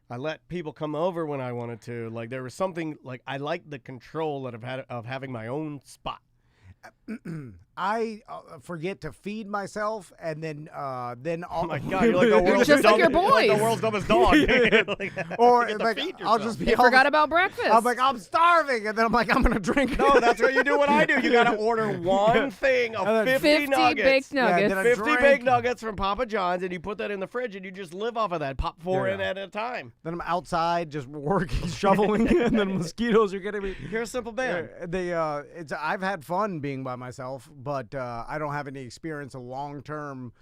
I let people come over when I wanted to. Like, there was something, like, I liked the control that I've had of having my own spot. I forget to feed myself, and then oh my God, you're like the world's just like your you're like the boys. world's dumbest dog. or You get to like feed I'll yourself. just be. They forgot about breakfast. I'm like, I'm starving, and then I'm like, I'm gonna drink. No, that's what you do. What I do, you got to order one thing of And then 50 nuggets. baked nuggets. Yeah, then I 50 drink. baked nuggets from Papa John's, and you put that in the fridge, and you just live off of that. Pop 4 in at a time. Then I'm outside just working, shoveling, and then mosquitoes are getting me. You're a simple man. I've had fun being by myself, but I don't have any experience of long-term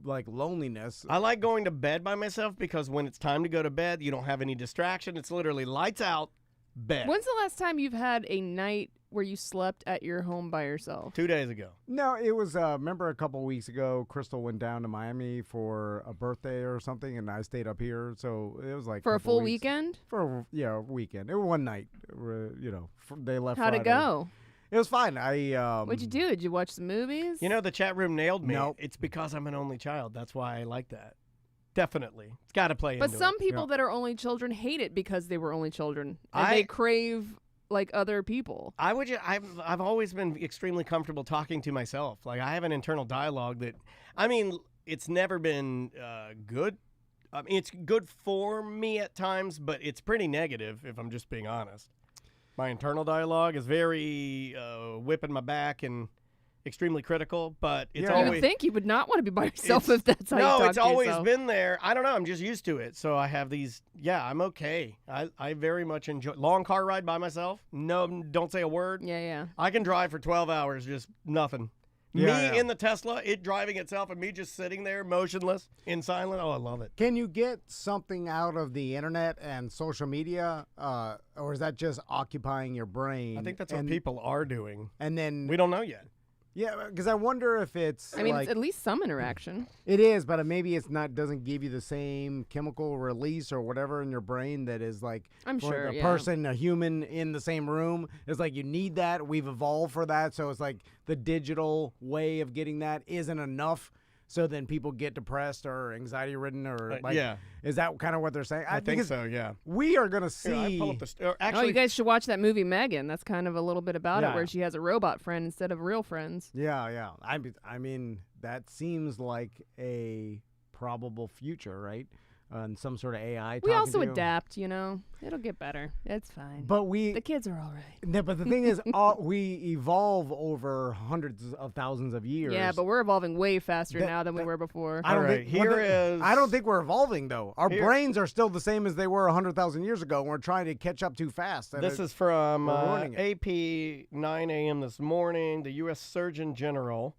like loneliness. I like going to bed by myself because when it's time to go to bed, you don't have any distraction. It's literally lights out, bed. When's the last time you've had a night where you slept at your home by yourself? 2 days ago. No, it was. Remember a couple weeks ago, Crystal went down to Miami for a birthday or something, and I stayed up here. So it was like For a couple full weeks. weekend? For a weekend. It was one night. They left. How'd it Friday. go? It was fine. What'd you do? Did you watch some movies? You know, the chat room nailed me. Nope. It's because I'm an only child. That's why I like that. Definitely. It's got to play But into some it. people that are only children hate it because they were only children. And they crave like other people. I've always been extremely comfortable talking to myself. Like, I have an internal dialogue that, I mean, it's never been good. I mean, it's good for me at times, but it's pretty negative if I'm just being honest. My internal dialogue is very whipping my back and extremely critical, but it's Yeah. You always... would think you would not want to be by yourself if that's how you No, talk it's to always yourself. been there. I don't know. I'm just used to it. So I have these, I'm okay. I very much enjoy... Long car ride by myself. No, don't say a word. Yeah. I can drive for 12 hours, just nothing. Yeah. In the Tesla, it driving itself, and me just sitting there motionless in silence. Oh, I love it. Can you get something out of the internet and social media, or is that just occupying your brain? I think that's what people are doing. And then We don't know yet. yeah, because I wonder if it's. I mean, like, it's at least some interaction. it is, but maybe it's not. Doesn't give you the same chemical release or whatever in your brain that is like. I'm for sure, a yeah. person, a human in the same room. It's like you need that. We've evolved for that, so it's like the digital way of getting that isn't enough. So then people get depressed or anxiety ridden or like. yeah. Is that kind of what they're saying? I think because so, yeah. We are gonna Here, I see. pull up the... Oh, actually, you guys should watch that movie Megan. That's kind of a little bit about it, Yeah. where she has a robot friend instead of real friends. Yeah. I mean, that seems like a probable future, right? And some sort of AI. We talking also to you. adapt, It'll get better. It's fine. But the kids are all right. no, but the thing is, we evolve over hundreds of thousands of years. Yeah, but we're evolving way faster That- now than we were before. I don't All right, think one here thing- is- I don't think we're evolving though. Our Here- brains are still the same as they were 100,000 years ago, and we're trying to catch up too fast. And This is from we're ruining it. AP 9 a.m. this morning. The U.S. Surgeon General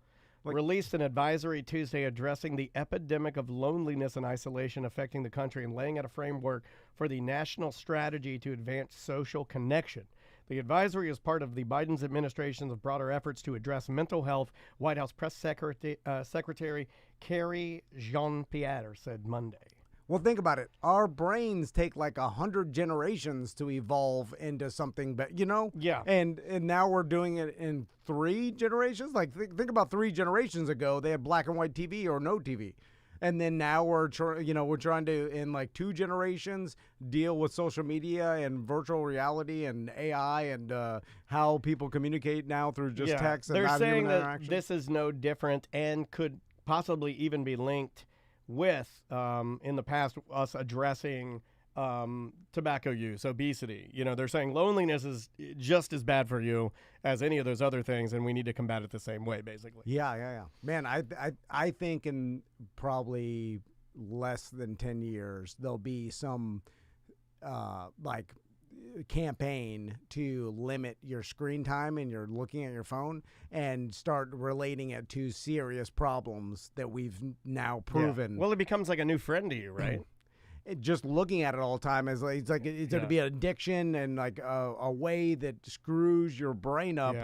released an advisory Tuesday addressing the epidemic of loneliness and isolation affecting the country and laying out a framework for the national strategy to advance social connection. The advisory is part of the Biden's administration's broader efforts to address mental health, White House Press Secretary Carrie Jean-Pierre said Monday. Well, think about it. Our brains take like 100 generations to evolve into something, but Yeah. And now we're doing it in 3 generations. Like think about 3 generations ago, they had black and white TV or no TV, and then now we're trying to in like 2 generations deal with social media and virtual reality and AI and how people communicate now through just text and They're not saying human that interaction. this is no different and could possibly even be linked with, in the past, us addressing tobacco use, obesity. They're saying loneliness is just as bad for you as any of those other things, and we need to combat it the same way, basically. Yeah. Man, I think in probably less than 10 years there'll be some like campaign to limit your screen time and you're looking at your phone and start relating it to serious problems that we've now proven. Well, it becomes like a new friend to you, right? Just looking at it all the time is like it's going to be an addiction and like a way that screws your brain up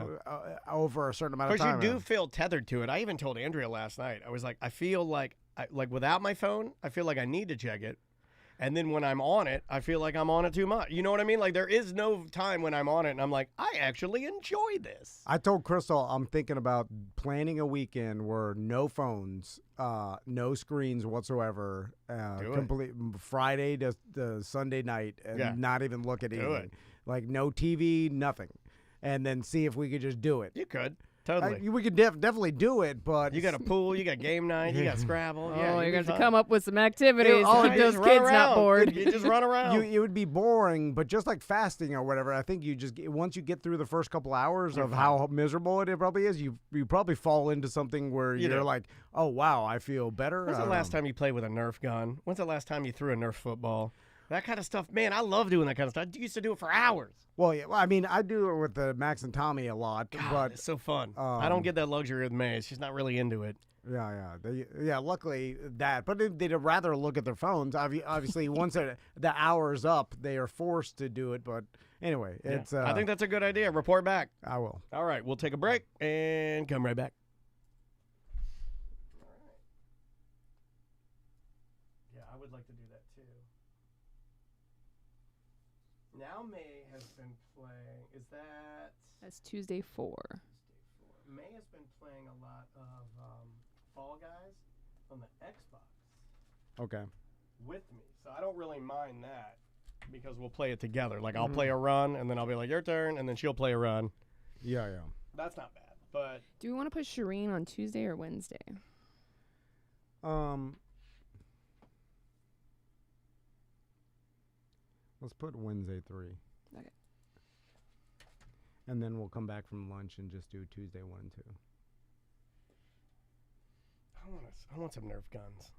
over a certain amount of time. Because you do feel tethered to it. I even told Andrea last night, I was like, I feel like without my phone, I feel like I need to check it. And then when I'm on it, I feel like I'm on it too much. You know what I mean? Like there is no time when I'm on it and I'm like, I actually enjoy this. I told Crystal I'm thinking about planning a weekend where no phones, no screens whatsoever, complete Friday to Sunday night, and not even look at anything. Like no TV, nothing, and then see if we could just do it. You could. Totally. We could definitely do it, but you got a pool, you got game night, you got Scrabble. Oh, you're going to come up with some activities to keep those kids not bored. You just run around. It would be boring, but just like fasting or whatever, I think you just once you get through the first couple hours of how miserable it probably is, you probably fall into something where you're like, oh wow, I feel better. When's the last time you played with a Nerf gun? When's the last time you threw a Nerf football? That kind of stuff, man, I love doing that kind of stuff. I used to do it for hours. Well, yeah, I mean, I do it with the Max and Tommy a lot, but it's so fun. I don't get that luxury with May. She's not really into it. Yeah. Luckily that, but they'd rather look at their phones. Obviously, once the hour's up, they are forced to do it. But anyway, it's. I think that's a good idea. Report back. I will. All right, we'll take a break and come right back. Yeah, I would like to do that too. Now May has been playing. Is that? That's Tuesday 4. May has been playing a lot of Fall Guys on the Xbox. Okay. With me, so I don't really mind that because we'll play it together. Like I'll play a run, and then I'll be like, "Your turn," and then she'll play a run. Yeah. That's not bad. But do we want to put Shereen on Tuesday or Wednesday? Let's put Wednesday 3. Okay. And then we'll come back from lunch and just do Tuesday 1 and 2. I want some Nerf guns.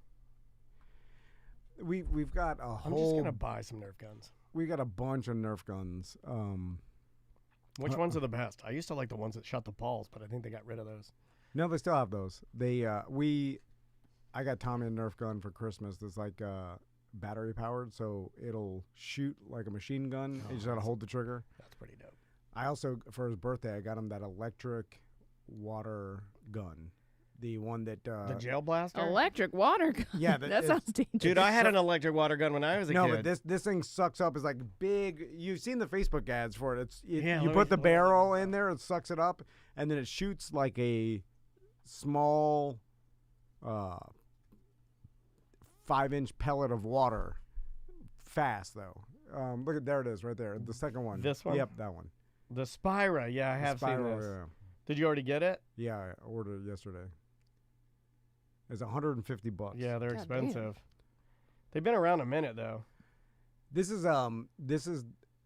We've got a whole. I'm just gonna buy some Nerf guns. We got a bunch of Nerf guns. Which ones are the best? I used to like the ones that shot the balls, but I think they got rid of those. No, they still have those. I got Tommy a Nerf gun for Christmas. That's like battery powered, so it'll shoot like a machine gun. You just gotta hold the trigger. That's pretty dope. I also, for his birthday, I got him that electric water gun. The one that the gel blaster, electric water gun. Yeah, that sounds dangerous. Dude, I had an electric water gun when I was a kid. No, but this thing sucks up. It's like big. You've seen the Facebook ads for it. Yeah, you put the barrel in there, it sucks it up, and then it shoots like a small 5-inch pellet of water. Fast though. Look at there it is right there. The second one. This one. Yep, that one. The Spira. Yeah, I have seen this. Yeah. Did you already get it? Yeah, I ordered it yesterday. It's $150. Yeah, they're God expensive. Damn. They've been around a minute though. This is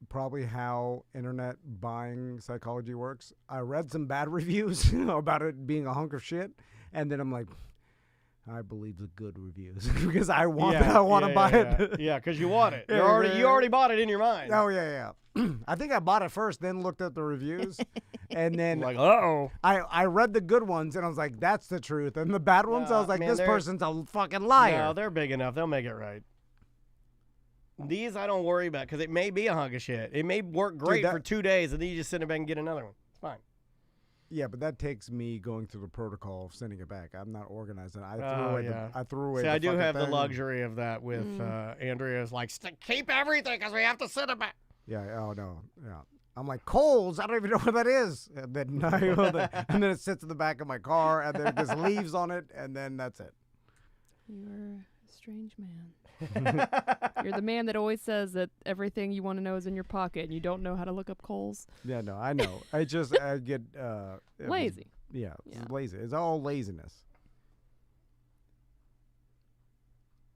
probably how internet buying psychology works. I read some bad reviews about it being a hunk of shit, and then I'm like, I believe the good reviews because I want to buy it. Yeah, because you want it. You already bought it in your mind. Oh yeah. I think I bought it first, then looked at the reviews, and then like, uh-oh. I read the good ones, and I was like, that's the truth. And the bad ones, I was like, this person's a fucking liar. No, they're big enough. They'll make it right. These I don't worry about because it may be a hunk of shit. It may work great for 2 days, and then you just send it back and get another one. It's fine. Yeah, but that takes me going through the protocol of sending it back. I'm not organized. I threw away. See, I do have the luxury of that with Andrea's like, keep everything because we have to send it back. Yeah. Oh no. Yeah. I'm like, Kohl's. I don't even know what that is. And then and then it sits in the back of my car, and then there's leaves on it, and then that's it. You're a strange man. You're the man that always says that everything you want to know is in your pocket, and you don't know how to look up Kohl's. Yeah, no, I know. I get lazy. It's lazy. It's all laziness.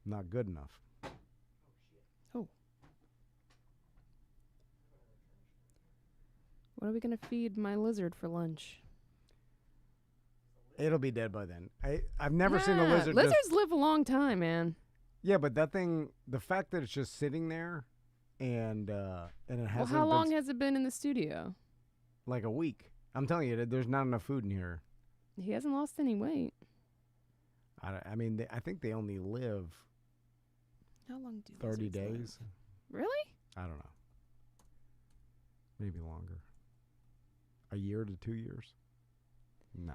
Not good enough. Oh. What are we going to feed my lizard for lunch? It'll be dead by then. I've never seen a lizard. Lizards live a long time, man. Yeah, but that thing, the fact that it's just sitting there and it hasn't. Well, how long has it been in the studio? Like a week. I'm telling you, there's not enough food in here. He hasn't lost any weight. I mean, I think they only live. How long do 30 days? Live? Really? I don't know. Maybe longer. A year to 2 years? Nah.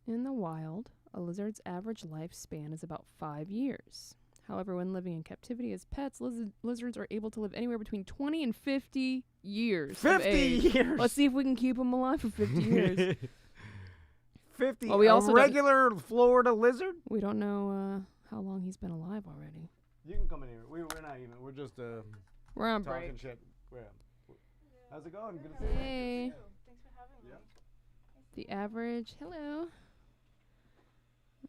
In the wild, a lizard's average lifespan is about 5 years. However, when living in captivity as pets, lizards are able to live anywhere between 20 and 50 years. 50 years. Let's see if we can keep them alive for 50 years. 50. Well, we also regular Florida lizard. We don't know how long he's been alive already. You can come in here. We're not even. We're just we're on talking break. shit. How's it going? Good to see you. Hey. Thanks for having me. The average. Hello.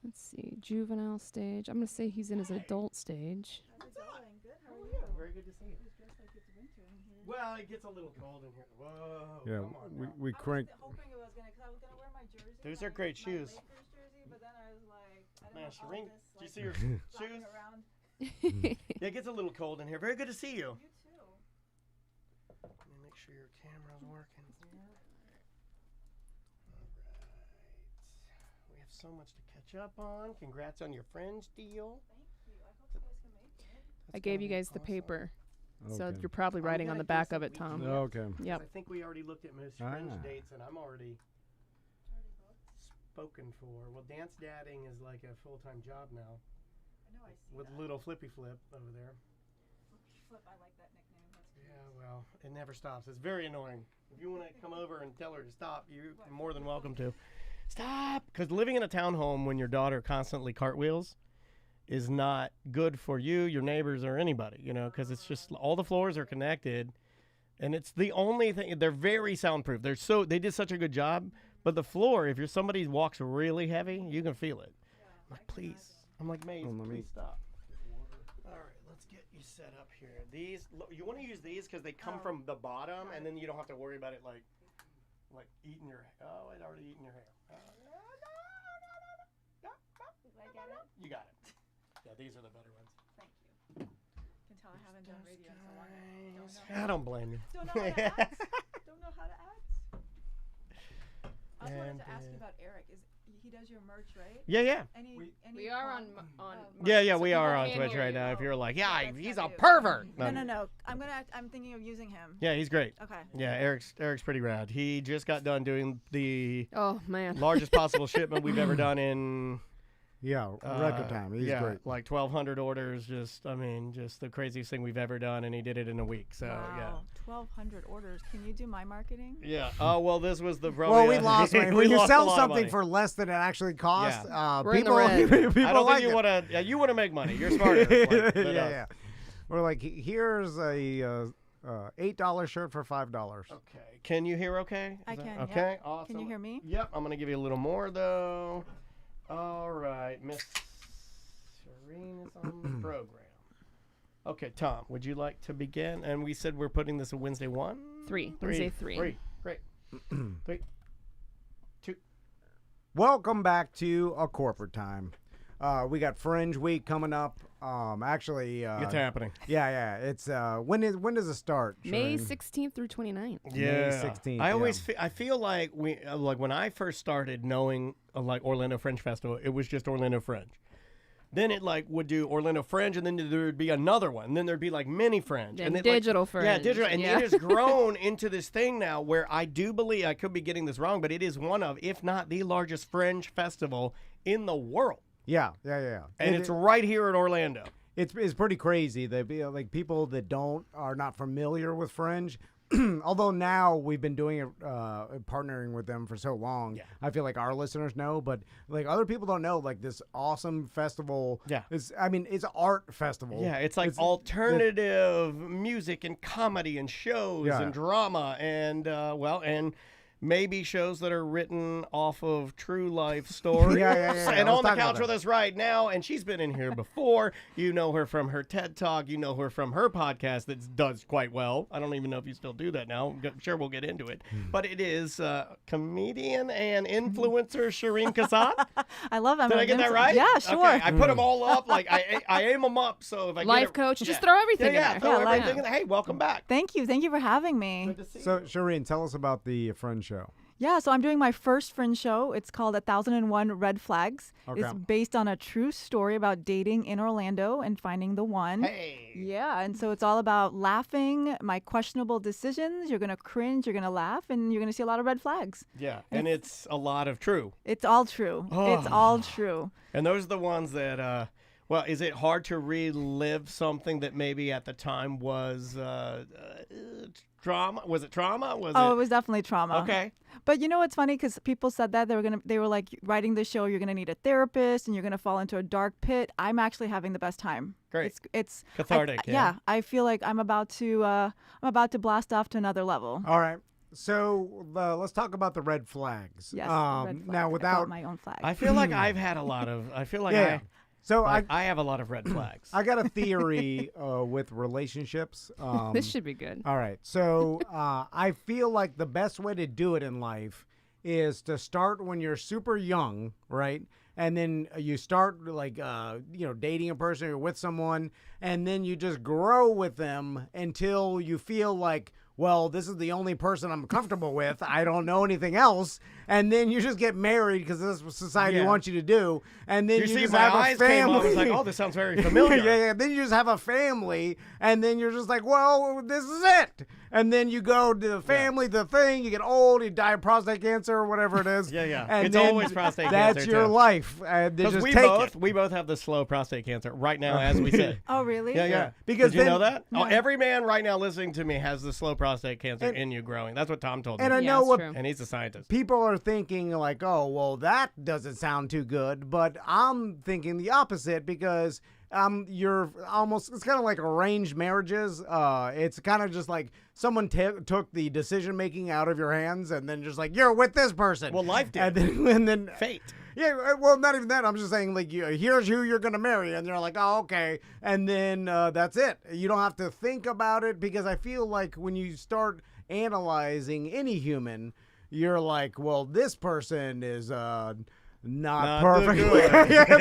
Let's see. Juvenile stage. I'm gonna say he's in his adult stage. How's it going? Good. How are you? Very good to see you. It's dressed like it's winter in here. Well, it gets a little cold in here. Whoa. Yeah, Come on now. we cranked. I was hoping it was gonna, cause I was gonna wear my jersey. Those are great my shoes. Lakers jersey, but then I was like, I don't Man, know. Shereen, All do you this, see your flapping shoes? around. Yeah, it gets a little cold in here. Very good to see you. You too. Let me make sure your camera's working here. All right. We have so much to catch up on. Congrats on your Fringe deal. Thank you. I hope you guys can make it. I gave you guys the Awesome. paper, so Okay. you're probably writing on the back of it, Tom. Okay. Yep. I think we already looked at most Fringe Ah. dates, and I'm already spoken for. Well, dance dadding is like a full-time job now I know I see with that. little Flippy Flip over there. Flip, I like that nickname. That's cute. Yeah, well, it never stops. It's very annoying. If you want to come over and tell her to stop, you're more than welcome to. Stop! Because living in a townhome when your daughter constantly cartwheels is not good for you, your neighbors, or anybody, you know, because it's just all the floors are connected. And it's the only thing, they're very soundproof. They did such a good job. But the floor, if you're somebody who walks really heavy, you can feel it. I'm like, please. I'm like, Maze, please stop. All right, let's get you set up here. These, you want to use these because they come from the bottom, and then you don't have to worry about it like eating your. Oh, it already eaten your hair. Did I get it? You got it. Yeah, these are the better ones. Thank you. You can tell I haven't done radio in so long. I don't blame you. Don't know how to act. Don't know how to act. I also wanted And, to ask you about Eric. He does your merch, right? Yeah. Any We are on Yeah, so we people are on can Twitch hear right you. now. If you're like, Yeah, yeah, that's he's not a you. pervert. No. I'm thinking of using him. Yeah, he's great. Okay. Yeah, Eric's pretty rad. He just got done doing the Oh man. largest possible shipment we've ever done in Yeah, record time. He's great. like 1,200 orders. Just the craziest thing we've ever done, and he did it in a week. So Wow. 1,200 orders. Can you do my marketing? yeah. Oh well, this was the Well, we lost money. we When you lost a sell lot of something money. for less than it actually costs, We're in the people, red. people I don't like think you it. want to. Yeah, you want to make money. You're smarter. Yeah. We're like, here's a $8 shirt for $5. Okay. Can you hear? Okay. I Is that- can, Okay. yep. Awesome. Can you hear me? Yep. I'm gonna give you a little more though. All right, Miss Shereen is on the program. Okay, Tom, would you like to begin? And we said we're putting this a Wednesday 1? Wednesday 3. 3. Great. 3. 2. Welcome back to A Corporate Time. We got Fringe Week coming up. Actually, It's happening. yeah. It's when does it start? May Shereen? 16th through 29th. Yeah. 16th, I always yeah. I feel like we like when I first started knowing like Orlando Fringe Festival, it was just Orlando Fringe. Then it like would do Orlando Fringe, and then there would be another one. And then there'd be like mini Fringe, And then, digital like, Fringe. Yeah, digital, and Yeah. it has grown into this thing now where I do believe I could be getting this wrong, but it is one of, if not the largest Fringe festival in the world, Yeah. and it's right here in Orlando. It's pretty crazy. They be like people that are not familiar with Fringe. Although now we've been doing it, partnering with them for so long, Yeah. I feel like our listeners know, but like other people don't know. Like this awesome festival, Yeah. it's an art festival. Yeah, it's like alternative music and comedy and shows Yeah. and drama and and maybe shows that are written off of true life stories. Yeah. And Let's on the talk about couch that. with us right now, and she's been in here before. You know her from her TED Talk. You know her from her podcast that does quite well. I don't even know if you still do that now. I'm sure we'll get into it. But it is comedian and influencer Shereen Kassam. I love them. Did I get that right? Yeah, sure. Okay, I put them all up. Like I aim them up. So if I Life get it, coach. yeah. Just throw everything Yeah, in throw there. Yeah, life- everything in there. Hey, welcome back. Thank you. Thank you for having me. Good to see So you. Shereen, tell us about the Fringe show. Yeah, so I'm doing my first Fringe show. It's called 1001 Red Flags. Okay. It's based on a true story about dating in Orlando and finding the one. Hey. Yeah, and so it's all about laughing, my questionable decisions. You're going to cringe, you're going to laugh, and you're going to see a lot of red flags. Yeah, and it's a lot of true. It's all true. It's all true. And those are the ones that Well, is it hard to relive something that maybe at the time was trauma? Was it trauma? It was definitely trauma. Okay. But you know what's funny? Because people said that they were like, writing the show, you're gonna need a therapist and you're gonna fall into a dark pit. I'm actually having the best time. Great. It's cathartic. I feel like I'm about to blast off to another level. All right. So let's talk about the red flags. Yes. The red flag. Now, I without brought my own flag. I feel like I've had a lot of. I feel like Yeah. So I have a lot of red flags. I got a theory with relationships. This should be good. All right. So I feel like the best way to do it in life is to start when you're super young, right? And then you start like, dating a person, you're with someone, and then you just grow with them until you feel like, well, this is the only person I'm comfortable with. I don't know anything else. And then you just get married because this is what society wants you to do. And then you see just my have eyes a family. came up. I was like, oh, this sounds very familiar. yeah. Then you just have a family, and then you're just like, well, this is it. And then you go to the family, the thing. You get old, you die of prostate cancer or whatever it is. Yeah. And It's then always prostate that's cancer. your too. life. And Because we both have the slow prostate cancer right now as we say. Oh, really? Yeah. Because Did you then- know that? No. Oh, every man right now listening to me has the slow prostate cancer in you growing. That's what Tom told me. And I Yeah, know it's what true. And he's a scientist. people are thinking, like, oh, well, that doesn't sound too good. But I'm thinking the opposite because you're almost, it's kind of like arranged marriages. It's kind of just like someone took the decision making out of your hands and then just like, you're with this person. Well, life did. And then Fate. Yeah, well, not even that. I'm just saying, like, here's who you're going to marry. And they're like, oh, okay. And then that's it. You don't have to think about it because I feel like when you start analyzing any human, you're like, well, this person is not perfect.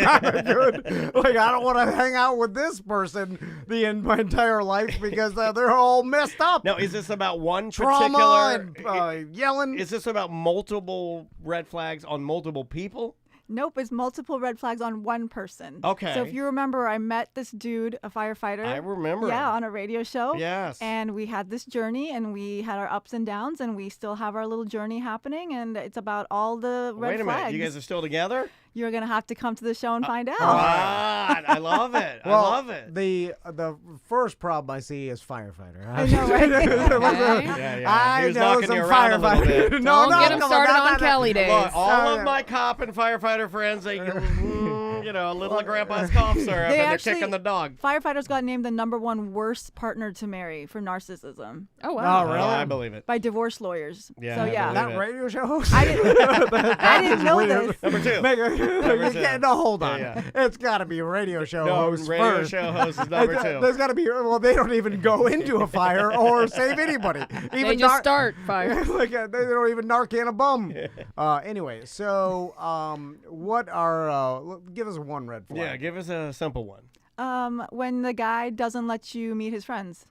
Not good. Like, I don't want to hang out with this person my entire life because they're all messed up. Now, is this about one Trauma particular... and yelling. Is this about multiple red flags on multiple people? Nope, it's multiple red flags on one person. Okay. So if you remember, I met this dude, a firefighter. I remember. Yeah, on a radio show. Yes. And we had this journey, and we had our ups and downs, and we still have our little journey happening, and it's about all the red Wait a flags. minute. You guys are still together? You're going to have to come to the show and find out. God, I love it. I love it. The first problem I see is firefighter. I know, right? Okay. Yeah. I He was know knocking some you around a little firefighters. bit. No, Don't get him come started no, on no. Kelly days. Look, all Oh, of yeah. my cop and firefighter friends, they, a little of Grandpa's cough syrup, and they're actually- kicking the dog. Firefighters got named the #1 worst partner to marry for narcissism Oh, wow. Oh, really? Oh, I believe it. by divorce lawyers. Yeah, So I yeah. believe That it. radio show host? I didn't know weird. this. Number two. You can't, no, hold on. Yeah. It's got to be a radio show No, host radio first. show host is number two. There's got to be, well, they don't even go into a fire or save anybody. They Even just start fire. like they don't even Narcan a bum. Anyway, so what are, give us one red flag. Yeah, give us a simple one. When the guy doesn't let you meet his friends.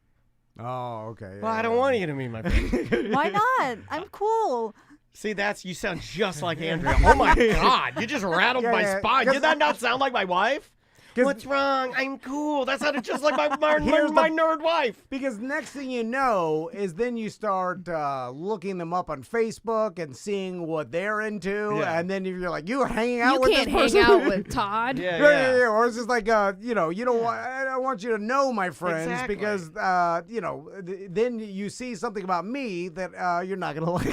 Oh, okay. Well, I don't want you to meet my friend. Why not? I'm cool. See, you sound just like Andrea. Oh my God, you just rattled my Yeah, spine. 'cause- Did that not sound like my wife? 'Cause- What's wrong? I'm cool. That sounded just like my Here's my the- nerd wife. Because next thing you know is then you start looking them up on Facebook and seeing what they're into, Yeah. and then you're like, you're hanging out You with can't this hang person? out with Todd. Yeah. Or it's just like, you don't want, I don't want you to know my friends Exactly. because, then you see something about me that you're not going to like.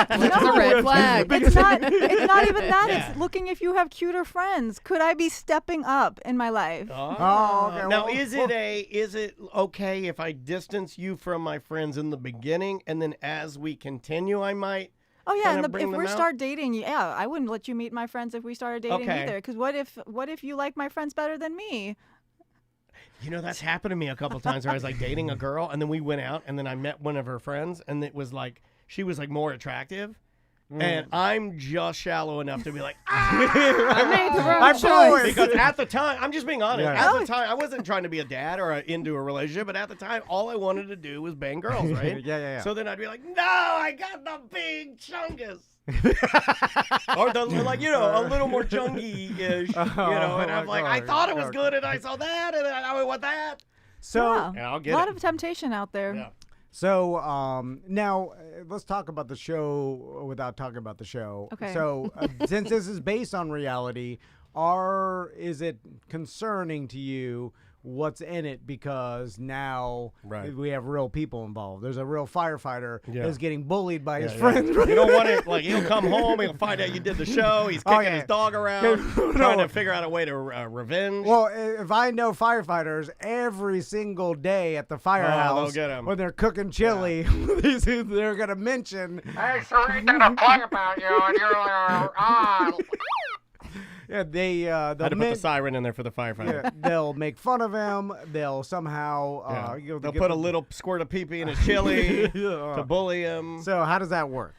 That's a red flag. It's not even that. Yeah. It's looking if you have cuter friends. Could I be stepping up in my life? Oh, okay. Now, Well, is it okay if I distance you from my friends in the beginning, and then as we continue, I might? Oh yeah, kinda and bring if them we out? start dating, yeah, I wouldn't let you meet my friends if we started dating Okay. either. Because what if you like my friends better than me? That's happened to me a couple times where I was like dating a girl, and then we went out, and then I met one of her friends, and it was like she was like more attractive. And I'm just shallow enough to be like, I made the wrong I'm choice. blowing. because at the time, I'm just being honest. Yeah. At the time, I wasn't trying to be a dad or into a relationship, but at the time, all I wanted to do was bang girls, right? Yeah. So then I'd be like, no, I got the big chungus. Or a little more chungy-ish, and I'm like, I thought it was good, and I saw that, and I went with that. So, Yeah, I'll a get lot it. of temptation out there. Yeah. So now let's talk about the show without talking about the show. Okay. So since this is based on reality, is it concerning to you what's in it, because now we have real people involved? There's a real firefighter that's getting bullied by his friends. You don't want it. Like, he'll come home, he'll find out you did the show. He's kicking his dog around, trying to figure out a way to revenge. Well, if I know firefighters, every single day at the firehouse, when they're cooking chili, they're gonna mention, "Hey, Shereen did a play about you, and you're like, yeah, they'll had to put the siren in there for the firefighter. Yeah, they'll make fun of him. They'll somehow they'll put a little squirt of pee-pee in his chili to bully him. So how does that work?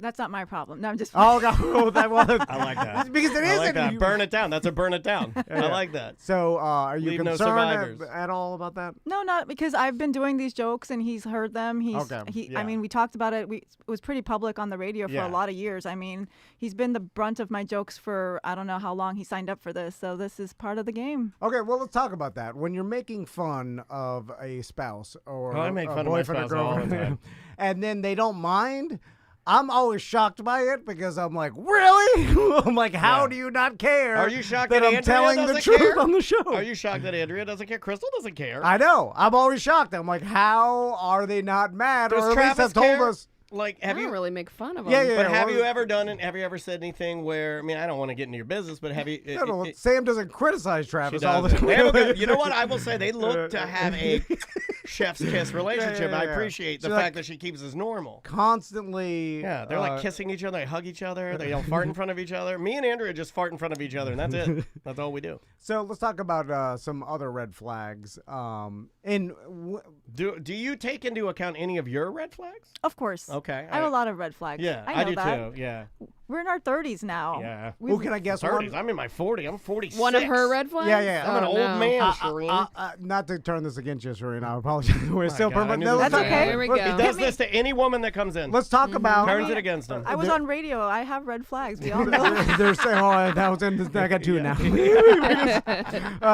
That's not my problem. No, I'm just. Oh, God. That was. I like that. Because it isn't. Like that. Burn it down. That's a burn it down. I like that. So are you Leave no concerned survivors. at all about that? No, not because I've been doing these jokes and he's heard them. I mean, we talked about it. It was pretty public on the radio for a lot of years. I mean, he's been the brunt of my jokes for I don't know how long he signed up for this. So this is part of the game. Okay, well, let's talk about that. When you're making fun of a spouse or I make fun of my boyfriend or spouse all the girlfriend, time. and then they don't mind, I'm always shocked by it because I'm like, really? I'm like, how do you not care? Are you shocked that that I'm Andrea telling the doesn't truth care? on the show? Are you shocked that Andrea doesn't care? Crystal doesn't care. I know. I'm always shocked. I'm like, how are they not mad? Does or at Travis least have told care? us. Like, I have don't you really make fun of him. Yeah. But have you ever done it? Have you ever said anything where? I mean, I don't want to get into your business, but have you? Sam doesn't criticize She Travis all the doesn't. time. You know what? I will say they look to have a chef's kiss relationship. I appreciate the fact that she keeps us normal. Constantly. Yeah, they're like kissing each other. They hug each other. They don't fart in front of each other. Me and Andrea just fart in front of each other, and that's it. That's all we do. So let's talk about some other red flags. Do you take into account any of your red flags? Of course. Okay. I have a lot of red flags. Yeah, I know do that. too. Yeah. We're in our 30s now. Yeah. Who can I guess? 30s. I'm in my 40s. I'm 46. One of her red flags? Yeah. I'm an old man, Shereen. Not to turn this against you, Shereen. I apologize. We're still God, I permanent. knew That's this was okay. Here we He go. does this to any woman that comes in. Let's talk about. Turns it against him. I was on radio. I have red flags. We all know. They're saying, oh, that was in this. I got two now.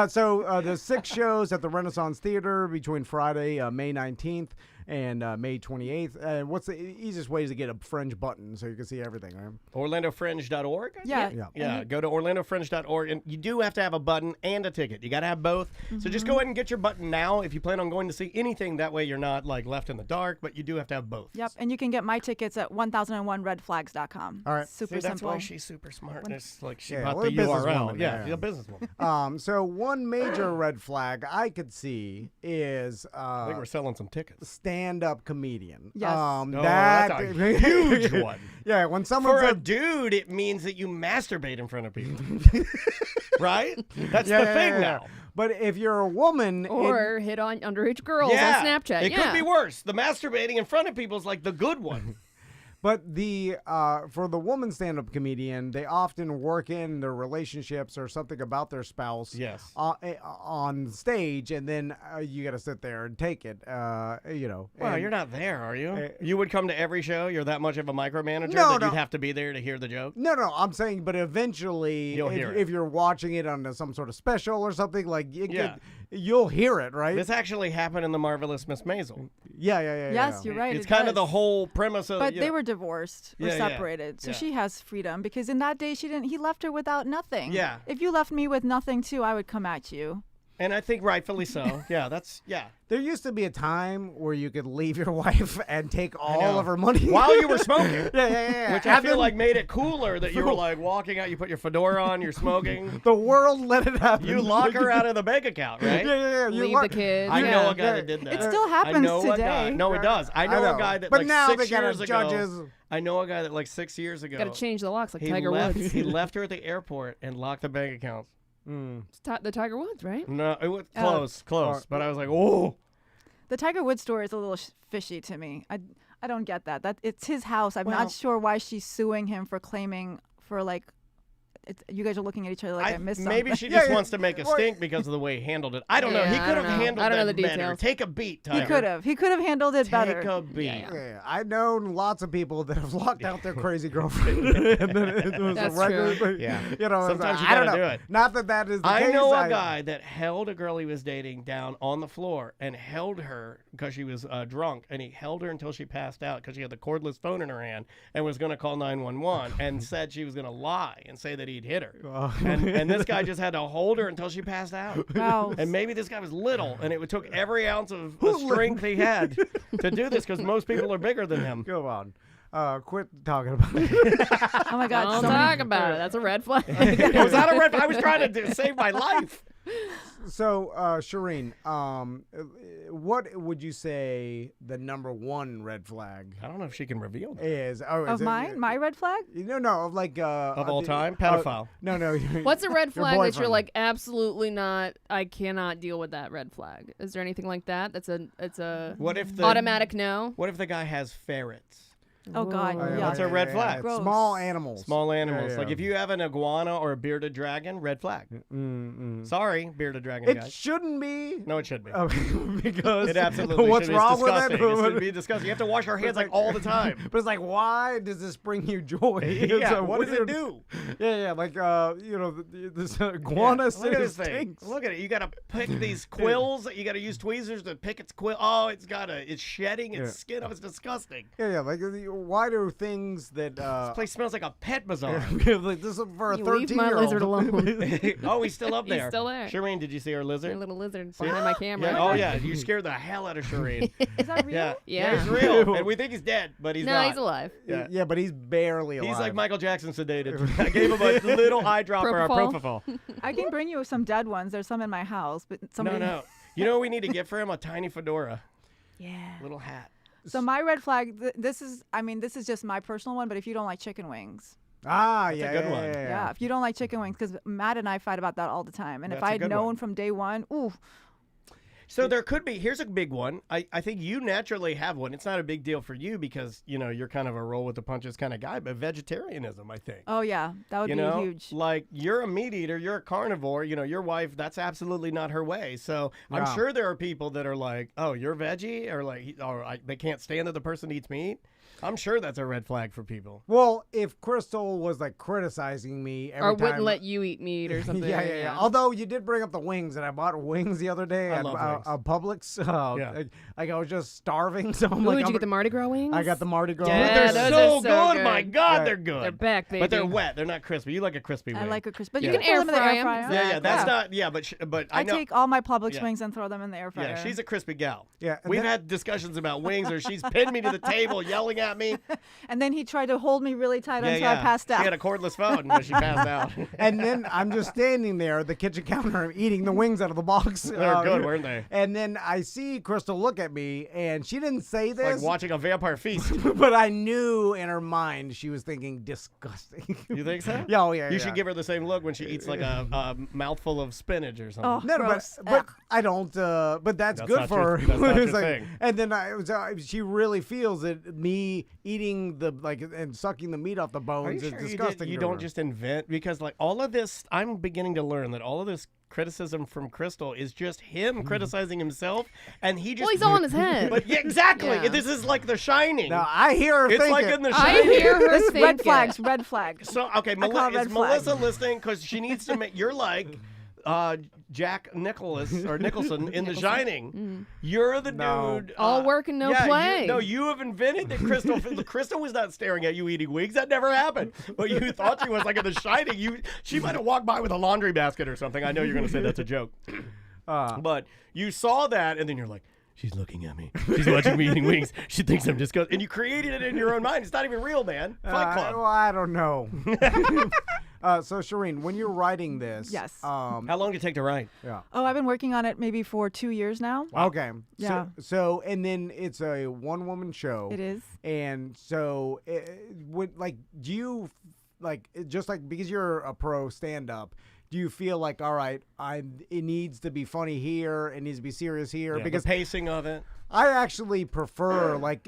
So there's 6 shows at the Renaissance Theater between Friday, May 19th, and May 28th. What's the easiest way to get a Fringe button so you can see everything, right? OrlandoFringe.org? Yeah. Yeah, go to OrlandoFringe.org, and you do have to have a button and a ticket. You got to have both. So just go ahead and get your button now if you plan on going to see anything. That way you're not like left in the dark, but you do have to have both. Yep, and you can get my tickets at 1001redflags.com. All right. Super See, that's simple. why she's super smart. It's like she Yeah, bought well, the a businesswoman, URL. yeah. She's a businesswoman. So one major red flag I could see is I think we're selling some tickets. stand-up comedian. Yes. That that's a huge one. Yeah, when someone For a said, dude, it means that you masturbate in front of people. Right? That's Yeah, the thing yeah. now. But if you're a woman, Or hit on underage girls Yeah. on Snapchat. It could be worse. The masturbating in front of people is like the good one. but the for the woman stand-up comedian, they often work in their relationships or something about their spouse. Yes. On stage, and then you got to sit there and take it. Well, and- you're not there, are you? You would come to every show? You're that much of a micromanager No, that no. you'd have to be there to hear the joke? No, I'm saying, but eventually, You'll hear it. if you're watching it on some sort of special or something, like Yeah. you'll hear it, right? This actually happened in The Marvelous Miss Maisel. Yeah. Yes, you're right. It's it kind of does. the whole premise of But you they know- were divorced or Yeah, yeah. separated, so Yeah. she has freedom because in that day he left her without nothing. Yeah. If you left me with nothing too, I would come at you. And I think rightfully so. Yeah. There used to be a time where you could leave your wife and take all of her money While you were smoking. Yeah. Which I feel like made it cooler that you were like walking out, you put your fedora on, you're smoking. the world let it happen. You lock her out of the bank account, right? Yeah. You Leave lock- the kids. I yeah. know a guy that did that. It still I happens know a guy. today. No, it does. I know a guy that But like now 6 they got years judges. ago. I know a guy that like 6 years ago. Got to change the locks like he Tiger left, Woods. He left her at the airport and locked the bank accounts. It's the Tiger Woods, right? No, it was Oh. close. But I was like, oh. The Tiger Woods story is a little fishy to me. I don't get that. That it's his house. I'm not sure why she's suing him for claiming for like. You guys are looking at each other like I missed something. Maybe she just wants to make a stink because of the way he handled it. I don't know. He Yeah, I could don't have know. handled I don't know that the better. details. Take a beat, Tiger. He could have handled it better. Take a beat. Yeah, I've known lots of people that have locked out their crazy girlfriend, and then it was That's a regular true. thing. Yeah. it's Sometimes you I don't gotta know. do it. Not that is the I case. know a guy that held a girl he was dating down on the floor and held her because she was drunk, and he held her until she passed out because she had the cordless phone in her hand and was going to call 911 and said she was going to lie and say that he he'd hit her. And this guy just had to hold her until she passed out. Wow. And maybe this guy was little, and it took every ounce of strength he had to do this because most people are bigger than him. Go on. Quit talking about it. Oh my God. Don't talk about it. That's a red flag. Was that a red flag? I was trying to save my life. So, Shereen, what would you say the number one red flag I don't know if she can reveal that. is? Of mine? My red flag? No, like Of all time? Pedophile. No. What's a red Your flag that you're boyfriend. like, absolutely not, I cannot deal with that red flag? Is there anything like that? It's a What if the automatic no? What if the guy has ferrets? Oh God. Whoa. Yeah. That's a red flag. Gross. Small animals. Small animals. Yeah. Like if you have an iguana or a bearded dragon, red flag. Sorry, bearded dragon It guys. shouldn't be. No, it should be. Because It absolutely what's should. wrong It's with disgusting. it? It should be disgusting. You have to wash your hands like all the time. But it's like, why does this bring you joy? Yeah, what does it do? Yeah, like this iguana Look at this thing. stinks. Look at it. You got to pick these quills. You got to use tweezers to pick its quill. Oh, it's shedding its skin off. It's disgusting. Yeah, like why do things that This place smells like a pet bazaar. like this is for a You 13-year-old. leave my lizard alone. Oh, he's still up there. He's still there. Shireen, did you see our lizard? Your little lizard behind my camera. Yeah. Oh yeah, you scared the hell out of Shireen. Is that real? Yeah, Yeah. he's real, and we think he's dead, but he's No, not. he's alive. Yeah. Yeah, but he's barely alive. He's like Michael Jackson sedated. I gave him a little eye dropper of Propofol. propofol. I can bring you some dead ones. There's some in my house, but somebody. No. You know what we need to get for him? A tiny fedora, Yeah. little hat. So my red flag. This is just my personal one. But if you don't like chicken wings, yeah, a good one. yeah. If you don't like chicken wings, because Matt and I fight about that all the time. And That's if a I had good known one. from day one, ooh, So there could be. Here's a big one. I think you naturally have one. It's not a big deal for you because you're kind of a roll with the punches kind of guy. But vegetarianism, I think. oh yeah, that would be huge. Like you're a meat eater, you're a carnivore. Your wife, that's absolutely not her way. So I'm Yeah. sure there are people that are like, oh, you're veggie, or like, they can't stand that the person eats meat. I'm sure that's a red flag for people. Well, if Crystal was like criticizing me every Or time, wouldn't let you eat meat or something. yeah. Although you did bring up the wings, and I bought wings the other day I at love wings. Publix. Yeah. Like I was just starving, so I'm Ooh, like, did you get the Mardi Gras wings? I got the Mardi Gras. Yeah, They're those so are so good. My good. God, Yeah. they're good. They're back, baby. But they're wet. They're not crispy. You like a crispy wing. I like a crisp, but Yeah. you You can can throw them in the air air fry 'em. fryer. Yeah, that's not. Yeah, but I I know. take all my Publix Yeah. wings and throw them in the air fryer. Yeah, she's a crispy gal. Yeah, and We've then- had discussions about wings, or she's pinned me to the table, yelling at me. And then he tried to hold me really tight until I passed out. She had a cordless phone, but she passed out. And then I'm just standing there at the kitchen counter eating the wings out of the box. They were good, weren't they? And then I see Crystal look at me, and she didn't say Like this, watching a vampire feast. but I knew in her mind she was thinking disgusting. You think so? Yeah, oh, yeah. You should give her the same look when she eats like a mouthful of spinach or something. Oh, No, gross. but Ugh. I don't. But that's That's good not for your- her. that's not It's your like- thing. And then she really feels that me eating and sucking the meat off the Are bones you is sure disgusting. you to don't her. just invent? Because like all of this, I'm beginning to learn that all of this criticism from Crystal is just him criticizing himself, and he just. Well, he's all in his head. But yeah, exactly. Yeah. This is like The Shining. No, I hear her It's think like it. in The I Shining. hear her This think red it. flags, red flags. So okay, I call it red is flag. Melissa listening? Because she needs to make. You're like Jack Nicholson in The Shining. You're the No. dude. All work and no yeah, play. You have invented that Crystal. Crystal was not staring at you eating wings. That never happened. But you thought she was like in The Shining. She might have walked by with a laundry basket or something. I know you're going to say that's a joke. But you saw that, and then you're like, she's looking at me. She's watching me eating wings. She thinks I'm disgusting. And you created it in your own mind. It's not even real, man. Fight Club. Well, I don't know. So Shireen, when you're writing this, Yes. How long did it take to write? Yeah. Oh, I've been working on it maybe for 2 years now. Okay. Yeah. So and then it's a one-woman show. It is. And so, do you just like because you're a pro stand-up? Do you feel like, all right, it needs to be funny here, it needs to be serious here? Yeah, Because the pacing of it. I actually prefer like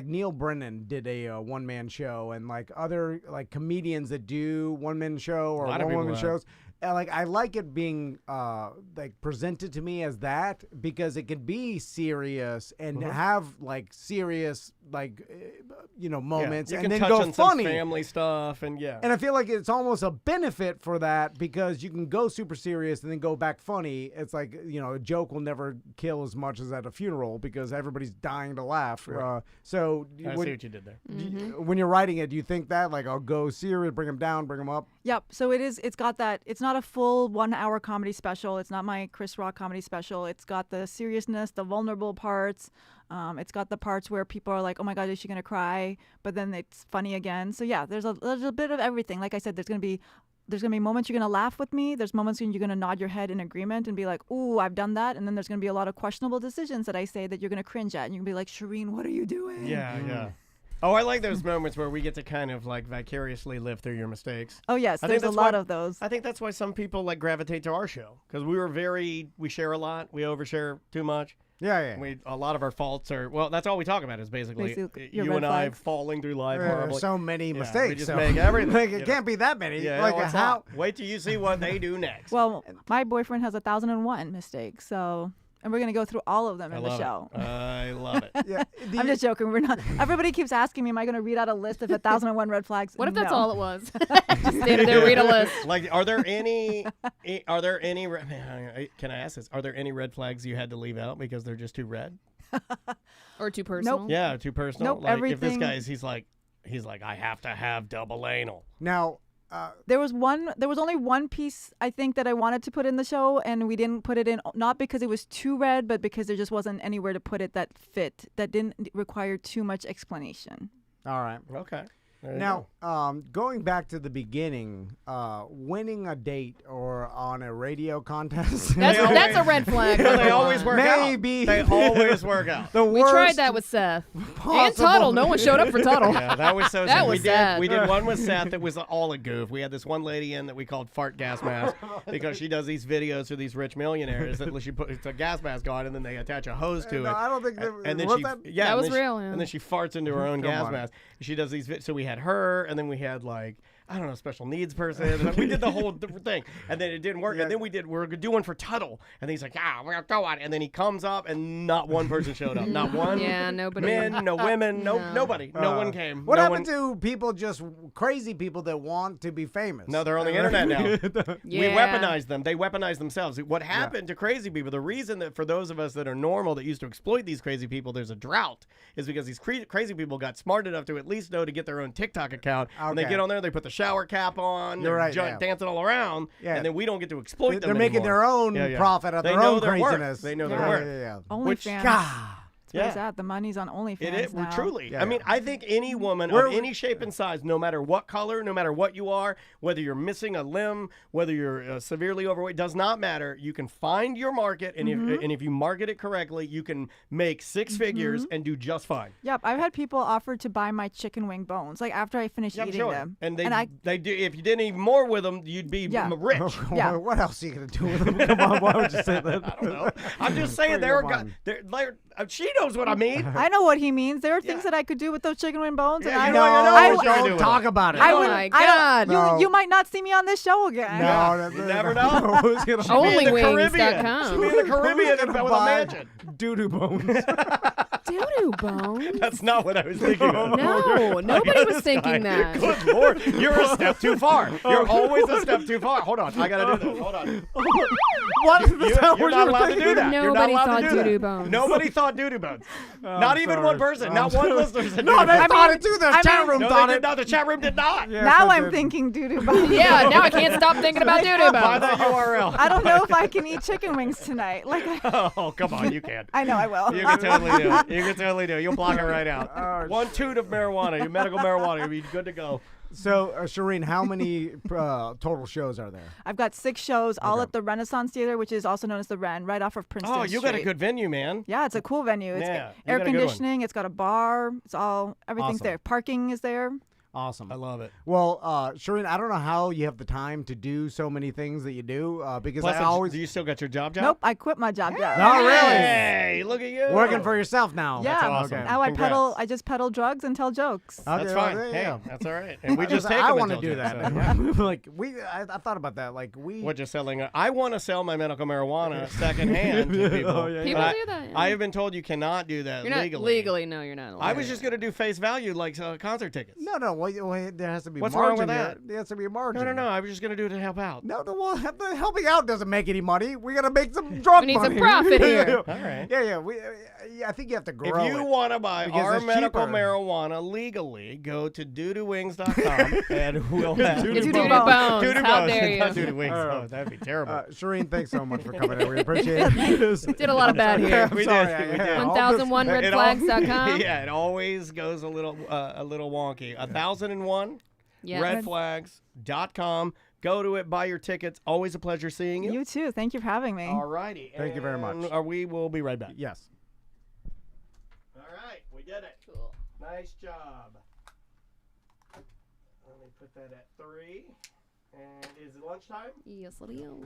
Neil Brennan did a one-man show, and like other like comedians that do one-man show or A lot of people one-woman have. shows. like I like it being like presented to me as that because it can be serious and have like serious like moments you and can then touch go on funny some family stuff and And I feel like it's almost a benefit for that because you can go super serious and then go back funny. It's like a joke will never kill as much as at a funeral because everybody's dying to laugh. Right. So I see what you did there. When you're writing it, do you think that like I'll go serious, bring them down, bring them up? Yep. So it's got that. It's not a full 1 hour comedy special. It's not my Chris Rock comedy special. It's got the seriousness, the vulnerable parts. It's got the parts where people are like, oh my God, is she going to cry? But then it's funny again. So yeah, there's a bit of everything. Like I said, there's going to be moments you're going to laugh with me. There's moments when you're going to nod your head in agreement and be like, ooh, I've done that. And then there's going to be a lot of questionable decisions that I say that you're going to cringe at. And you're going to be like, Shereen, what are you doing? Yeah. Oh, I like those moments where we get to kind of like vicariously live through your mistakes. Oh, yes. There's a lot of those. I think that's why some people like gravitate to our show because we share a lot. We overshare too much. Yeah. A lot of our faults are, that's all we talk about is basically you and I falling through life horribly. So many mistakes. We just make everything. It can't be that many. Yeah, like how? Wait till you see what they do next. Well, my boyfriend has 1,001 mistakes, so... And we're going to go through all of them in the show. I love it. Yeah, I'm just joking. We're not. Everybody keeps asking me, am I going to read out a list of 1,001 red flags? What if that's all it was? Just stand there, read a list. Like, are there any, can I ask this? Are there any red flags you had to leave out because they're just too red? Or too personal? Nope. Yeah, too personal. Nope, like, everything. if this guy's, he's like, I have to have double anal. Now, there was only one piece I think that I wanted to put in the show, and we didn't put it in, not because it was too red, but because there just wasn't anywhere to put it that fit, that didn't require too much explanation. All right. Okay. Now, going back to the beginning, winning a date or on a radio contest. That's a red flag. They always work out. Maybe. They always work out. We tried that with Seth. And Tuttle. No one showed up for Tuttle. Yeah, that was so That sad. was sad. We did one with Seth that was all a goof. We had this one lady in that we called Fart Gas Mask because she does these videos for these rich millionaires that she puts a gas mask on and then they attach a hose to it. I don't think that was real. And then she farts into her own gas mask. She does these so we had her and then we had like I don't know, special needs person. We did the whole thing, and then it didn't work. Yeah. And then we were doing one for Tuttle, and he's like, we're gonna go on. And then he comes up, and not one person showed up. Not one. Yeah, nobody. Men, no women, nobody. No one came. What happened to people, just crazy people that want to be famous? No, they're on the internet now. We weaponize them. They weaponize themselves. What happened to crazy people, the reason that for those of us that are normal that used to exploit these crazy people, there's a drought, is because these crazy people got smart enough to at least know to get their own TikTok account. Okay. And they get on there, they put the shower cap on, they're dancing all around, and then we don't get to exploit them They're making their own profit out of their own craziness. They know their worth. OnlyFans. That's that. The money's on OnlyFans now. Truly. I mean, I think any woman of any shape and size, no matter what color, no matter what you are, whether you're missing a limb, whether you're severely overweight, does not matter. You can find your market, and if you market it correctly, you can make six figures and do just fine. Yep, I've had people offer to buy my chicken wing bones, like after I finish eating them. And they do. If you did any more with them, you'd be rich. Yeah. What else are you gonna do with them? Come on, why would you say that? I don't know. I'm just saying she knows what I mean. I know what he means. There are things that I could do with those chicken wing bones. Yeah, and I don't talk about it. Oh my God! You might not see me on this show again. No, you never know. Onlywings.com. She'll be in the Caribbean with a mansion. Doo-doo bones. Doo-doo bones? That's not what I was thinking of. No, nobody was thinking that. Good Lord, you're a step too far. You're always a step too far. Hold on, I gotta do this. Hold on. You're not allowed to do that. Nobody thought doo-doo bones. Nobody thought doo-doo bones. Not even one person. Not one listener said no, they thought it too. The chat room thought it. No, the chat room did not. Now I'm thinking doo-doo bones. Yeah, now I can't stop thinking about doo-doo Buy bones. that URL. I don't know if I can eat chicken wings tonight. Oh, come on, you can. I know I will. You can totally do it. You'll block it right out. 1 toot of marijuana, your medical marijuana, you'll be good to go. So, Shereen, how many total shows are there? I've got 6 shows, all at the Renaissance Theater, which is also known as the Ren, right off of Princeton Street. You got a good venue, man. Yeah, it's a cool venue. It's air conditioning. It's got a bar. Everything's there. Parking is there. Awesome. I love it. Well, Shereen, I don't know how you have the time to do so many things that you do because Plus, I always. do you still got your job? Nope, I quit my job. Oh, really? Hey, look at you. Working for yourself now. Yeah. That's awesome. Okay. Now Congrats. I just peddle drugs and tell jokes. Okay, That's well, fine. yeah, Hey, yeah. that's all right. And we just take I them want to until do June, that. so, yeah. Like I thought about that. Like What you're selling? I want to sell my medical marijuana secondhand to people. Oh, yeah, People But do that. Yeah. I have been told you cannot do that You're not legally. No, you're not. I was just gonna do face value like concert tickets. No. Well, there has to be. What's margin wrong with here. that? There has to be a margin. No. I was just gonna do it to help out. No. Well, the helping out doesn't make any money. We gotta make some drug We need money. some profit here. All right. Yeah. I think you have to grow. If you want to buy because our it's medical cheaper. marijuana legally, go to doodoo-wings.com and we'll have It's Doo-doo Doo-doo bones. Bones. Doo-doo How bones, dare not you? Doo-doo wings. Oh, that'd be terrible. Shereen, thanks so much for coming in. We appreciate it. Did a lot of bad here. We sorry, did. yeah. 1001redflags.com. Yeah, it always goes a little wonky. 1001 Yeah. redflags.com. Go to it, buy your tickets. Always a pleasure seeing you. You too. Thank you for having me. All righty. Thank you very much. We will be right back. Yes. All right, we did it. Cool. Nice job. Let me put that at 3. And is it lunchtime? Yes, it is.